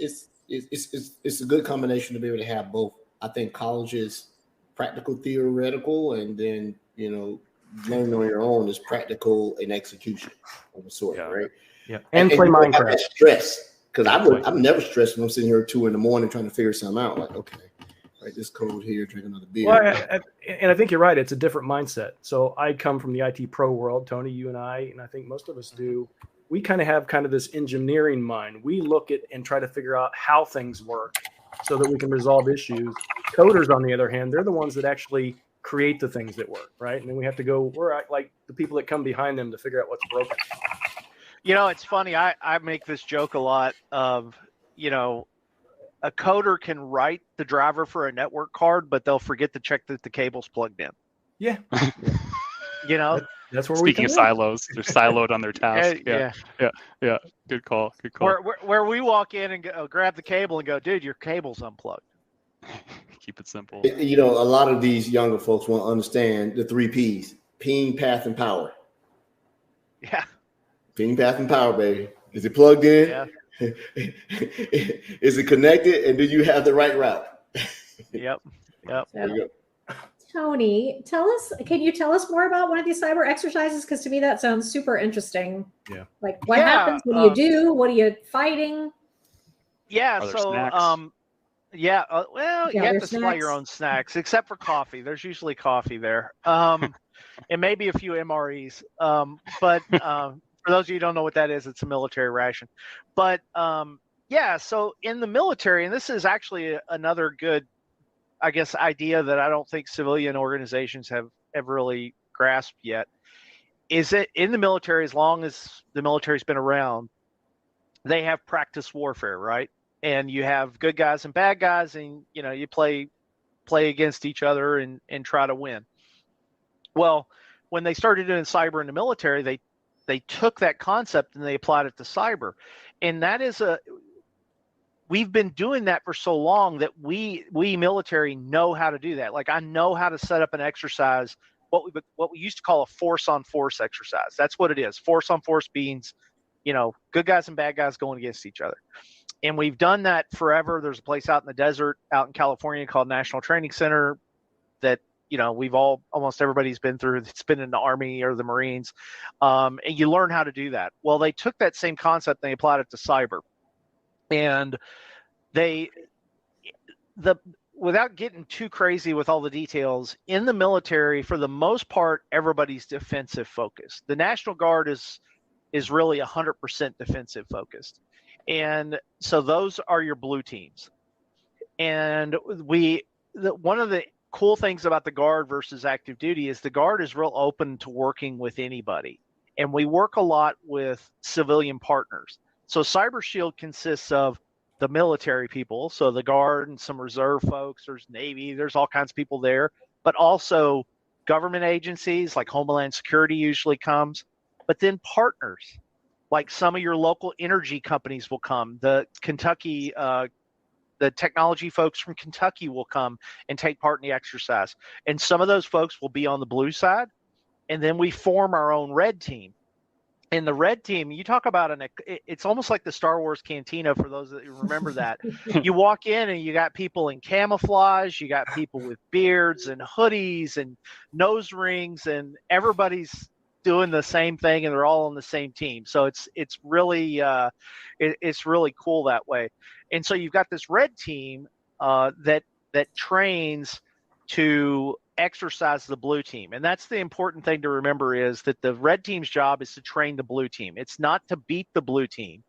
it's a good combination to be able to have both. I think college is practical, theoretical, and then learning on your own is practical and execution of a sort, Yeah. right? Yeah, and play you don't have Minecraft. that stress, because Right. I'm never stressed when I'm sitting here at 2 a.m. trying to figure something out. Like, okay, write this code here, drink another beer. Well, and I think you're right. It's a different mindset. So I come from the IT pro world, Tony, you and I think most of us do. We kind of have this engineering mind. We look at and try to figure out how things work so that we can resolve issues. Coders, on the other hand, they're the ones that actually create the things that work, right? And then we have to go, we're like the people that come behind them to figure out what's broken. It's funny. I make this joke a lot of, a coder can write the driver for a network card, but they'll forget to check that the cable's plugged in. Yeah. That's where Speaking we of silos, they're siloed on their task. Yeah. Good call. Good call. Where we walk in and go, grab the cable and go, dude, your cable's unplugged. Keep it simple. A lot of these younger folks won't understand the 3 P's: ping, path, and power. Yeah. Ping, path, and power, baby. Is it plugged in? Yeah. Is it connected? And do you have the right route? Yep. There you go. Tony, can you tell us more about one of these cyber exercises? Because to me, that sounds super interesting. Yeah. Like what happens? What do you do? What are you fighting? Yeah. Are there So, snacks? you have to supply snacks. your own snacks, except for coffee. There's usually coffee there. And maybe a few MREs. But for those of you who don't know what that is, it's a military ration. But so in the military, and this is actually another good, I guess, idea that I don't think civilian organizations have really grasped yet, is that in the military, as long as the military's been around, they have practice warfare, right? And you have good guys and bad guys, and you play against each other and try to win. Well, when they started doing cyber in the military, they took that concept and they applied it to cyber. And that is we've been doing that for so long that we military know how to do that. Like, I know how to set up an exercise, what we used to call a force on force exercise. That's what it is. Force on force means, good guys and bad guys going against each other. And we've done that forever. There's a place out in the desert out in California called National Training Center that, almost everybody's been through. It's been in the Army or the Marines. And you learn how to do that. Well, they took that same concept and they applied it to cyber. And without getting too crazy with all the details, in the military, for the most part, everybody's defensive focused. The National Guard is really 100% defensive focused. And so those are your blue teams. And one of the cool things about the Guard versus active duty is the Guard is real open to working with anybody. And we work a lot with civilian partners. So Cyber Shield consists of the military people, so the Guard and some reserve folks, there's Navy, there's all kinds of people there, but also government agencies like Homeland Security usually comes, but then partners, like some of your local energy companies will come. The Kentucky, the technology folks from Kentucky will come and take part in the exercise. And some of those folks will be on the blue side, and then we form our own red team. And the red team, you talk about it's almost like the Star Wars cantina for those that remember that. You walk in and you got people in camouflage, you got people with beards and hoodies and nose rings, and everybody's doing the same thing and they're all on the same team. So it's really it's really cool that way. And so you've got this red team that trains to exercise the blue team. And that's the important thing to remember, is that the red team's job is to train the blue team. It's not to beat the blue team.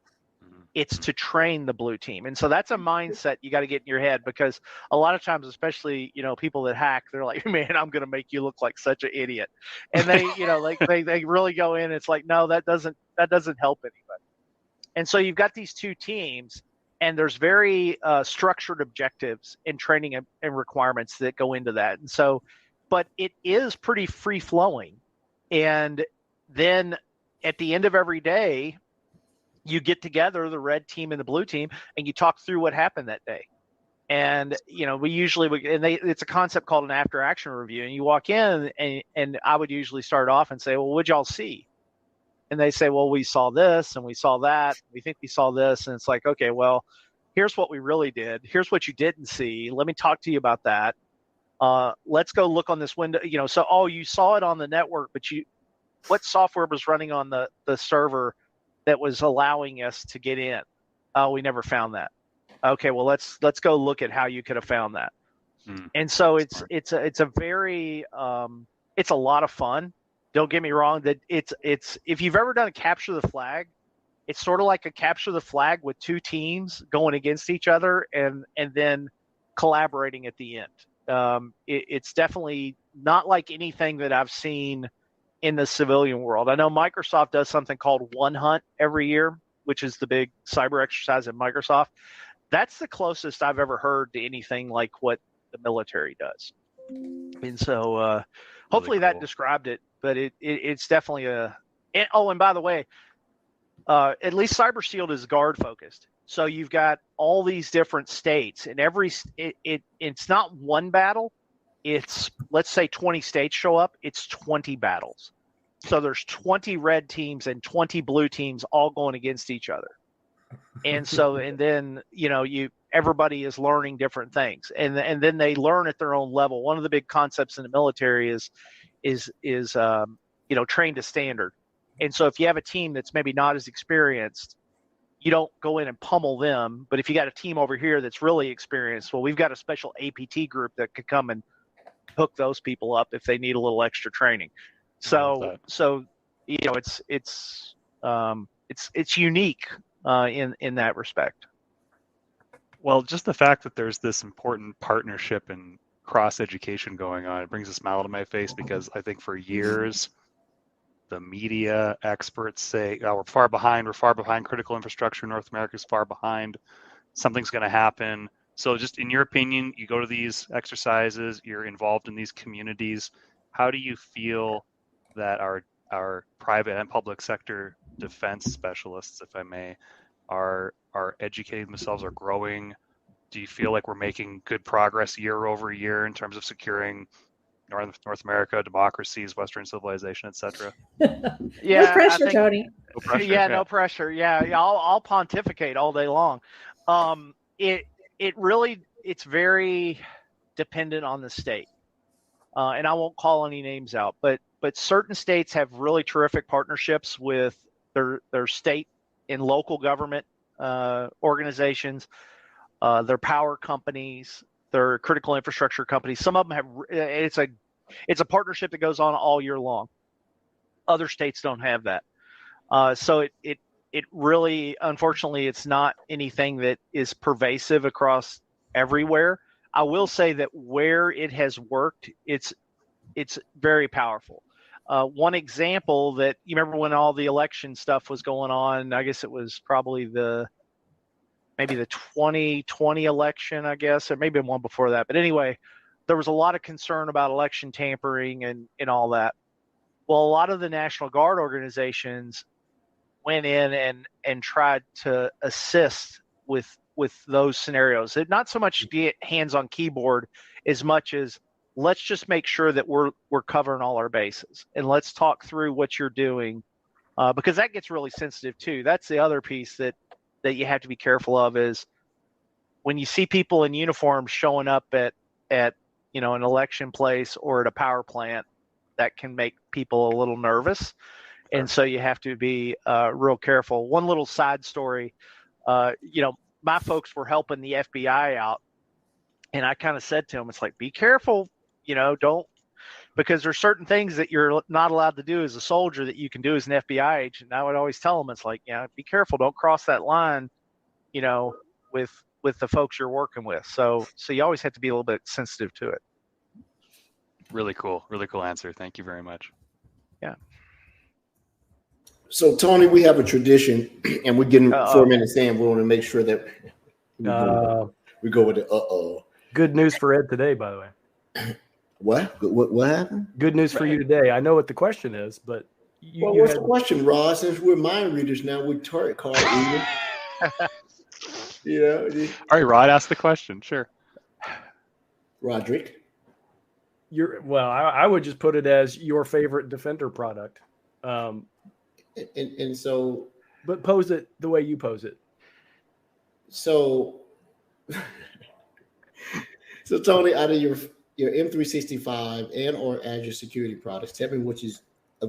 It's to train the blue team. And so that's a mindset you got to get in your head, because a lot of times, especially, people that hack, they're like, man, I'm going to make you look like such an idiot. And they, they really go in. It's like, no, that doesn't help anybody. And so you've got these two teams, and there's very structured objectives and training and requirements that go into that. And so, but it is pretty free flowing. And then at the end of every day, you get together, the red team and the blue team, and you talk through what happened that day. And, it's a concept called an after action review. And you walk in and I would usually start off and say, well, what'd y'all see? and they say, well, we saw this and we saw that. We think we saw this. And it's like, okay, well, here's what we really did. Here's what you didn't see. Let me talk to you about that. Let's go look on this window. So, you saw it on the network, but what software was running on the server that was allowing us to get in? Oh, we never found that. Okay, well, let's go look at how you could have found that. And so it's a very it's a lot of fun. Don't get me wrong. That it's if you've ever done a capture the flag, it's sort of like a capture the flag with two teams going against each other and then collaborating at the end. It's definitely not like anything that I've seen in the civilian world. I know Microsoft does something called One Hunt every year, which is the big cyber exercise at Microsoft. That's the closest I've ever heard to anything like what the military does. And so hopefully that described it, but it's definitely and by the way, at least Cyber Shield is guard focused. So you've got all these different states, and it's not one battle. It's, let's say 20 states show up. It's 20 battles. So there's 20 red teams and 20 blue teams all going against each other. And so, and then, everybody is learning different things, and then they learn at their own level. One of the big concepts in the military is trained to standard. And so if you have a team that's maybe not as experienced, you don't go in and pummel them. But if you got a team over here that's really experienced, well, we've got a special APT group that could come and hook those people up if they need a little extra training. So it's unique in that respect. Well, just the fact that there's this important partnership and cross education going on, it brings a smile to my face, because I think for years the media experts say, we're far behind critical infrastructure, North America's far behind, something's going to happen. So just in your opinion, you go to these exercises, you're involved in these communities, how do you feel that our private and public sector defense specialists, if I may, are educating themselves, are growing? Do you feel like we're making good progress year over year in terms of securing North America, democracies, Western civilization, etc.? Yeah, no pressure, Tony. No pressure. Yeah, no pressure. Yeah, I'll pontificate all day long. It's very dependent on the state, and I won't call any names out, but certain states have really terrific partnerships with their state and local government organizations, their power companies, their critical infrastructure companies. Some of them have. It's a partnership that goes on all year long. Other states don't have that. So it really, unfortunately, it's not anything that is pervasive across everywhere. I will say that where it has worked, it's very powerful. One example that you remember when all the election stuff was going on, I guess it was probably maybe the 2020 election, I guess, or maybe one before that. But anyway, there was a lot of concern about election tampering and all that. Well, a lot of the National Guard organizations went in and tried to assist with those scenarios. Not so much get hands on keyboard as much as let's just make sure that we're covering all our bases, and let's talk through what you're doing, because that gets really sensitive too. That's the other piece that you have to be careful of, is when you see people in uniform showing up at an election place or at a power plant, that can make people a little nervous. And so you have to be real careful. One little side story, my folks were helping the FBI out, and I kind of said to them, it's like, be careful, don't, because there's certain things that you're not allowed to do as a soldier that you can do as an FBI agent. And I would always tell them, it's like, be careful, don't cross that line, with the folks you're working with. So you always have to be a little bit sensitive to it. Really cool answer. Thank you very much. Yeah. So Tony, we have a tradition, and we're getting 4 minutes in. We want to make sure that we go with the Good news for Ed today, by the way. What happened? Good news for you today. I know what the question is, but what's the question, Ross? Since we're mind readers now, we're tarot card readers. All right, Rod, ask the question. Sure. Roderick. I would just put it as your favorite Defender product. And And so, But pose it the way you pose it. so Tony, out of your M365 and or Azure security products, tell me which is,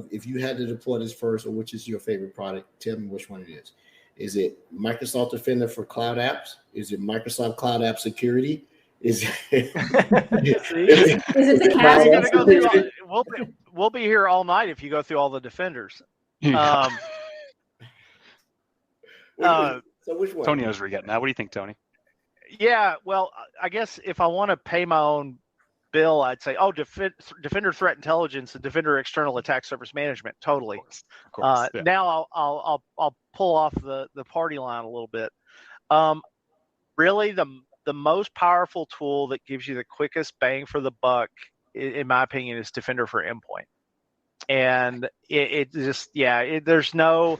if you had to deploy this first, or which is your favorite product. Tell me which one it is. Is it Microsoft Defender for cloud apps? Is it Microsoft Cloud App Security? Is it the Now you're CASB gonna go through. solution? We'll be here all night if you go through all the defenders. Yeah. So which one? Tony knows where you're getting at. What do you think, Tony? Yeah, well, I guess if I want to pay my own bill, I'd say, Defender Threat Intelligence and Defender External Attack Surface Management. Totally. Of course. Yeah. Now I'll pull off the party line a little bit. Really, the most powerful tool that gives you the quickest bang for the buck, in my opinion, is Defender for Endpoint. And there's no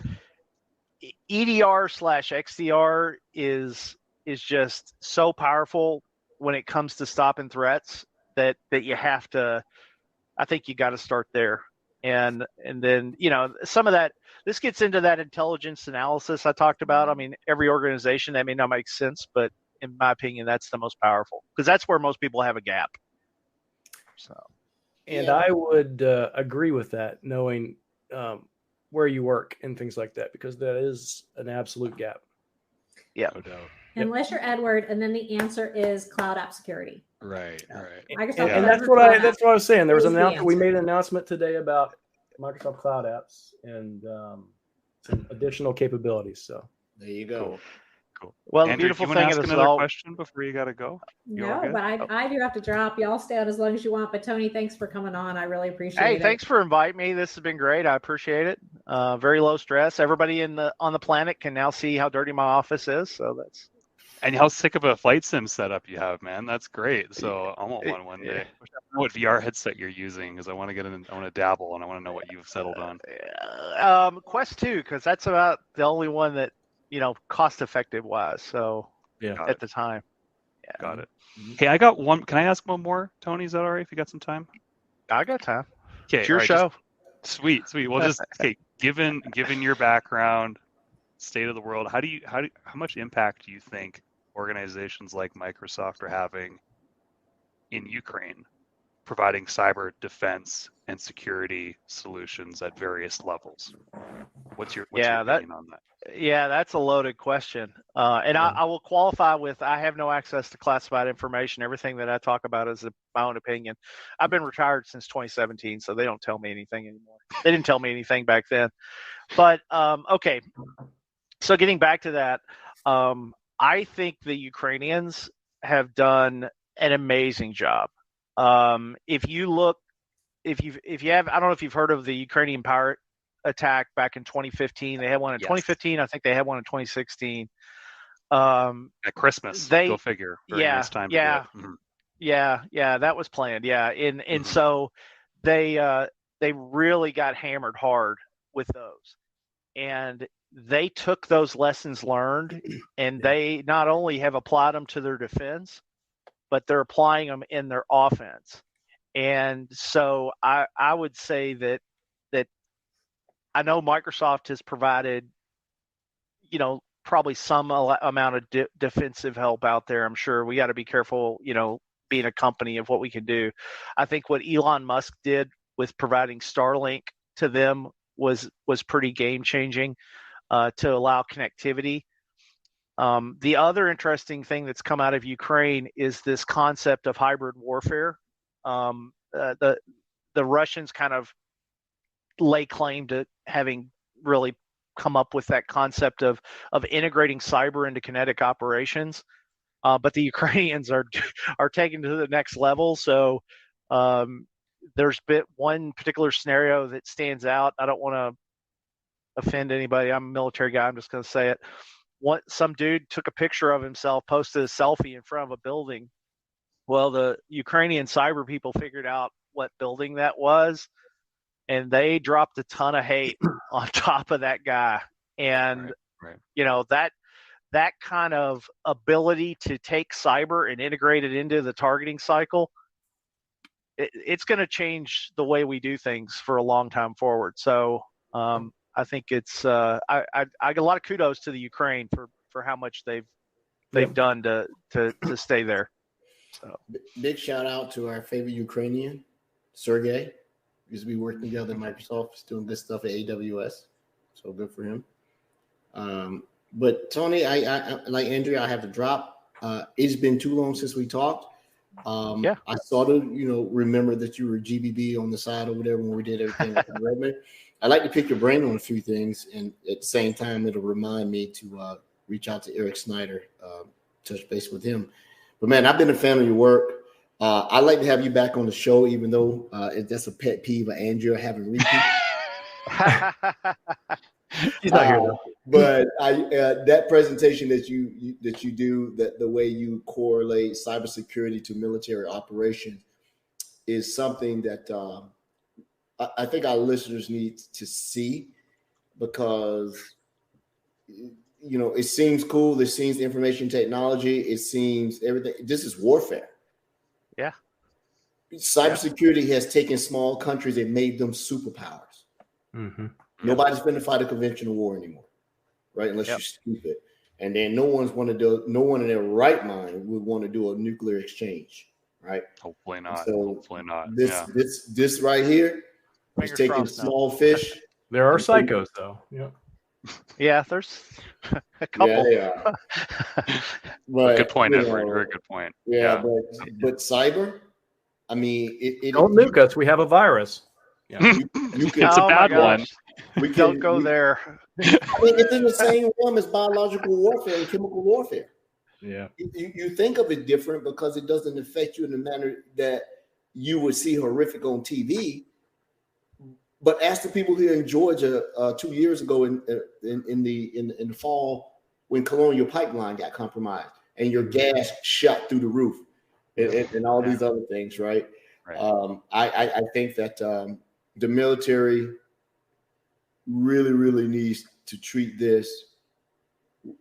EDR/XDR is just so powerful when it comes to stopping threats that you have to. I think you got to start there, and then some of that. This gets into that intelligence analysis I talked about. I mean, every organization, that may not make sense, but in my opinion, that's the most powerful, because that's where most people have a gap. So, and I would agree with that, knowing where you work and things like that, because that is an absolute gap. Yeah, no doubt. Unless you're Edward, and then the answer is cloud app security. Right. Microsoft And that's what I was saying. There was an announcement. We made an announcement today about Microsoft Cloud Apps and some additional capabilities. So there you go. Cool. Well, Andrew, the beautiful do you want thing to ask is another question before you got to go? No, but I do have to drop. Y'all stay on as long as you want. But Tony, thanks for coming on. I really appreciate it. Hey, thanks for inviting me. This has been great. I appreciate it. Very low stress. Everybody on the planet can now see how dirty my office is. So that's. And how sick of a flight sim setup you have, man. That's great. So I want one day. I know what VR headset you're using, because I want to get in. I want to dabble, and I want to know what you've settled on. Quest 2, because that's about the only one that cost effective wise. So at the time. Yeah. Got it. Hey, I got one. Can I ask one more, Tony? Is that all right if you got some time? I got time. Okay, it's your show. Sweet. Well, just given your background, state of the world, how much impact do you think organizations like Microsoft are having in Ukraine, providing cyber defense and security solutions at various levels? What's your opinion on that? Yeah, that's a loaded question. And I will qualify with, I have no access to classified information. Everything that I talk about is my own opinion. I've been retired since 2017, so they don't tell me anything anymore. They didn't tell me anything back then. But, okay. So getting back to that, I think the Ukrainians have done an amazing job. If you have, I don't know if you've heard of the Ukrainian pirate attack back in 2015. They had one in 2015. I think they had one in 2016. At Christmas, go figure. Very nice time. Yeah, that was planned. Yeah, and so they really got hammered hard with those, and they took those lessons learned, and they not only have applied them to their defense, but they're applying them in their offense. And so I would say that I know Microsoft has provided, probably some amount of defensive help out there. I'm sure we got to be careful, being a company, of what we can do. I think what Elon Musk did with providing Starlink to them was pretty game changing, to allow connectivity. The other interesting thing that's come out of Ukraine is this concept of hybrid warfare. The Russians kind of lay claim to having really come up with that concept of integrating cyber into kinetic operations, but the Ukrainians are taking to the next level. So there's been one particular scenario that stands out. I don't want to offend anybody. I'm a military guy. I'm just going to say it. Some dude took a picture of himself, posted a selfie in front of a building. Well, the Ukrainian cyber people figured out what building that was, and they dropped a ton of hate on top of that guy. And that kind of ability to take cyber and integrate it into the targeting cycle, it's going to change the way we do things for a long time forward. So I think it's I get a lot of kudos to the Ukraine for how much they've done to stay there. So big shout out to our favorite Ukrainian, Sergey. Used to be working together at Microsoft, he's doing good stuff at AWS. So good for him. But Tony, I like Andrea, I have to drop. It's been too long since we talked. I sort of, remember that you were GBB on the side or whatever when we did everything with Redmond. I'd like to pick your brain on a few things, and at the same time, it'll remind me to reach out to Eric Snyder, touch base with him. But man, I've been a fan of your work. I'd like to have you back on the show, even though that's a pet peeve of Andrea having repeat. He's not here though. But that presentation that you do, that the way you correlate cybersecurity to military operations is something that I think our listeners need to see, because it seems cool. It seems information technology. It seems everything. This is warfare. Yeah. Cybersecurity has taken small countries and made them superpowers. Mm-hmm. Nobody's going to fight a conventional war anymore, right? Unless you're stupid. And then no one in their right mind would want to do a nuclear exchange, right? Hopefully not. So Hopefully not. This right here is taking small fish. There are psychos though. Yeah. Yeah, there's a couple. Yeah. But, good point, Edward. Very good point. Yeah. But cyber, I mean, don't nuke us. We have a virus. Yeah. It's a bad one. We don't go there. I mean, it's in the same realm as biological warfare and chemical warfare. Yeah. You think of it different because it doesn't affect you in the manner that you would see horrific on TV. But ask the people here in Georgia 2 years ago in the fall when Colonial Pipeline got compromised and your gas shot through the roof and all these other things, right? I think that the military really, really needs to treat this,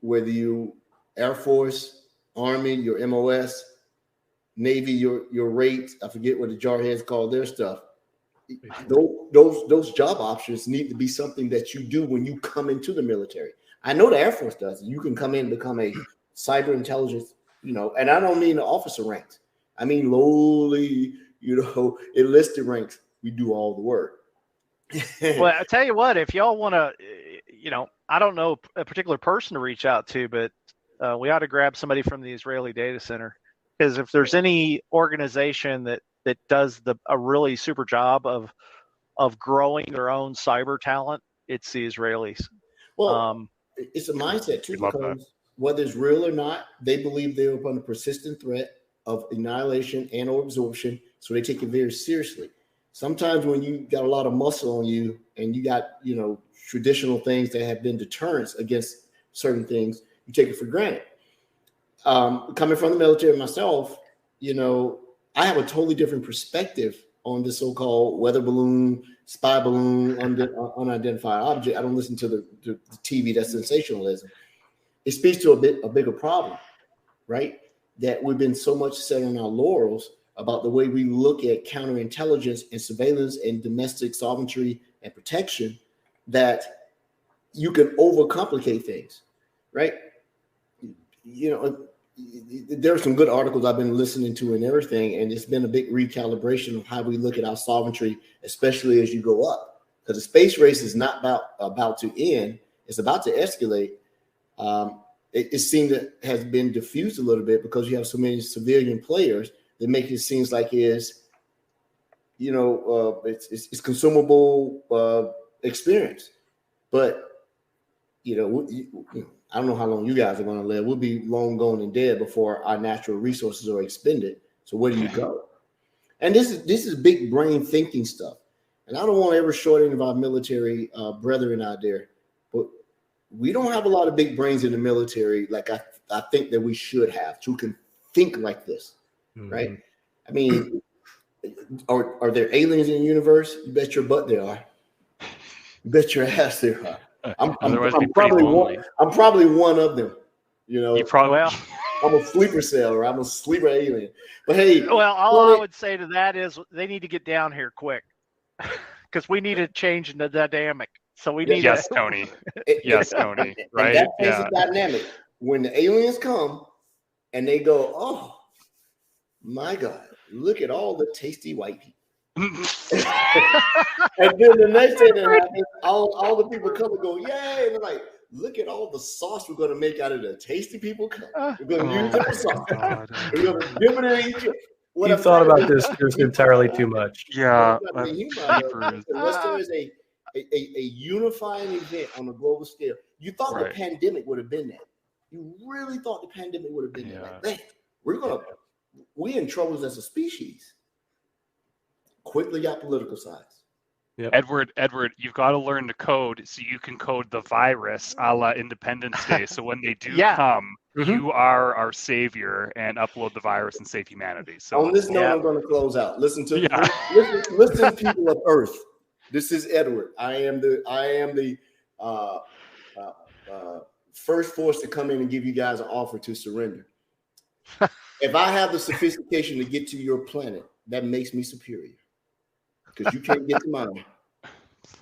whether you Air Force, Army, your MOS, Navy, your rates. I forget what the jarheads call their stuff. Those job options need to be something that you do when you come into the military. I know the Air Force does. You can come in and become a cyber intelligence, and I don't mean the officer ranks. I mean lowly, enlisted ranks. We do all the work. Well, I tell you what, if y'all want to, I don't know a particular person to reach out to, but we ought to grab somebody from the Israeli data center, because if there's any organization that does a really super job of growing their own cyber talent, it's the Israelis. Well, it's a mindset too, because whether it's real or not, they believe they're upon a persistent threat of annihilation and or absorption, so they take it very seriously. Sometimes when you got a lot of muscle on you and you got, traditional things that have been deterrents against certain things, you take it for granted. Coming from the military myself, I have a totally different perspective on the so-called weather balloon, spy balloon, unidentified object. I don't listen to the TV, that's sensationalism. It speaks to a bigger problem, right? That we've been so much set on our laurels about the way we look at counterintelligence and surveillance and domestic sovereignty and protection, that you can overcomplicate things, right? There are some good articles I've been listening to and everything, and it's been a big recalibration of how we look at our sovereignty, especially as you go up, because the space race is not about to end; it's about to escalate. It seems that has been diffused a little bit because you have so many civilian players that make it seem like it's consumable experience, but I don't know how long you guys are going to live. We'll be long gone and dead before our natural resources are expended. So where do you go? And this is big brain thinking stuff. And I don't want to ever short any of our military brethren out there, but we don't have a lot of big brains in the military like I think that we should have, who can think like this, right? I mean, are there aliens in the universe? You bet your butt there are. You bet your ass there are. I'm probably one of them. You probably I'm a sleeper cell, or I'm a sleeper alien. But hey, well, all I would say to that is they need to get down here quick, because we need to change the dynamic. So we need Yes, Tony. Yes, Tony. Right? And that basic dynamic. When the aliens come and they go, oh my God, look at all the tasty white people. And then the next day that happens, all the people come and go, yay! And they're like, look at all the sauce we're going to make out of the tasty people come. We're going to use it for sauce. We're going to dip it in each other. You thought about this just entirely too much. Yeah. Unless there is a unifying event on a global scale, you thought the pandemic would have been that. You really thought the pandemic would have been that. Like, man, we're in troubles as a species. Quickly got political sides. Yep. Edward, you've got to learn to code so you can code the virus a la Independence Day. So when they do come, you are our savior and upload the virus and save humanity. So on this note, I'm going to close out. Listen, people of Earth. This is Edward. I am the first force to come in and give you guys an offer to surrender. If I have the sophistication to get to your planet, that makes me superior. Because you can't get to mine.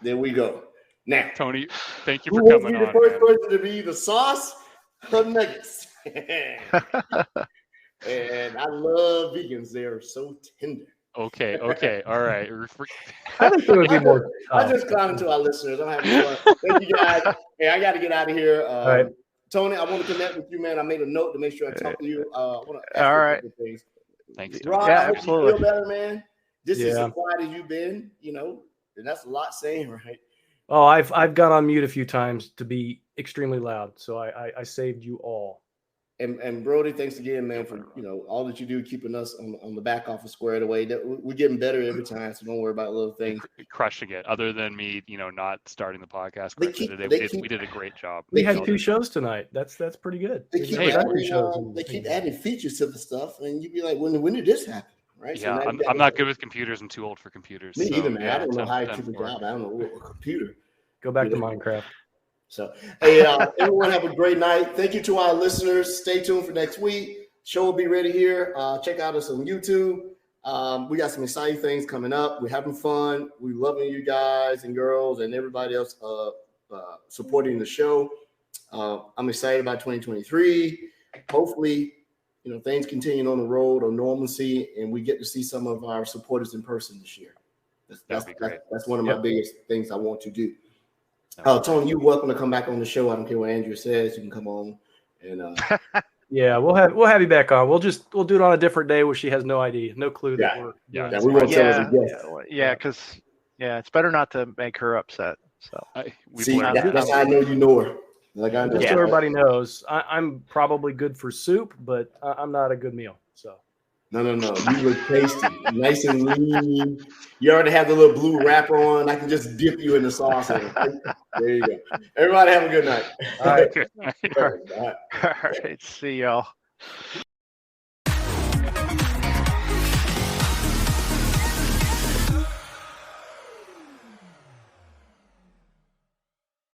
There we go. Now, Tony, thank you for coming on. Who will be the first person to be the sauce or nuggets? And I love vegans. They're so tender. Okay. All right. I think there would be more. I just clowned to our listeners. I'm having fun. Thank you guys. Hey, I got to get out of here. All right. Tony, I want to connect with you, man. I made a note to make sure I talk to you. I want to ask all you right. a couple things. Thanks. Rob, yeah, I hope absolutely. you feel better, man. This is as quiet as you've been, and that's a lot saying, right? Oh, I've gone on mute a few times to be extremely loud, so I saved you all. And Brody, thanks again, man, for all that you do, keeping us on the back office squared away. We're getting better every time, so don't worry about little things. Crushing it. Other than me, not starting the podcast today, we did a great job. We had 2 shows tonight. That's pretty good. They keep adding features to the stuff, and you'd be like, when did this happen? Right? Yeah, so I'm not good with computers. I'm too old for computers. Me either, man. I don't know how you keep a job. I don't know what computer. Go back to Minecraft. So, hey, everyone have a great night. Thank you to our listeners. Stay tuned for next week. Show will be ready here. Check out us on YouTube. We got some exciting things coming up. We're having fun. We're loving you guys and girls and everybody else supporting the show. I'm excited about 2023. Hopefully, things continue on the road of normalcy, and we get to see some of our supporters in person this year. That's one of my biggest things I want to do. Tony, you're welcome to come back on the show. I don't care what Andrew says. You can come on and yeah, we'll have you back on. We'll do it on a different day where she has no idea, no clue that we're we won't tell her because it's better not to make her upset. So that's how I know you know her. Like I know. Just so everybody knows, I'm probably good for soup, but I'm not a good meal. So no. You look tasty, nice and lean. You already have the little blue wrapper on. I can just dip you in the sauce. There you go. Everybody have a good night. All right. All right. See y'all.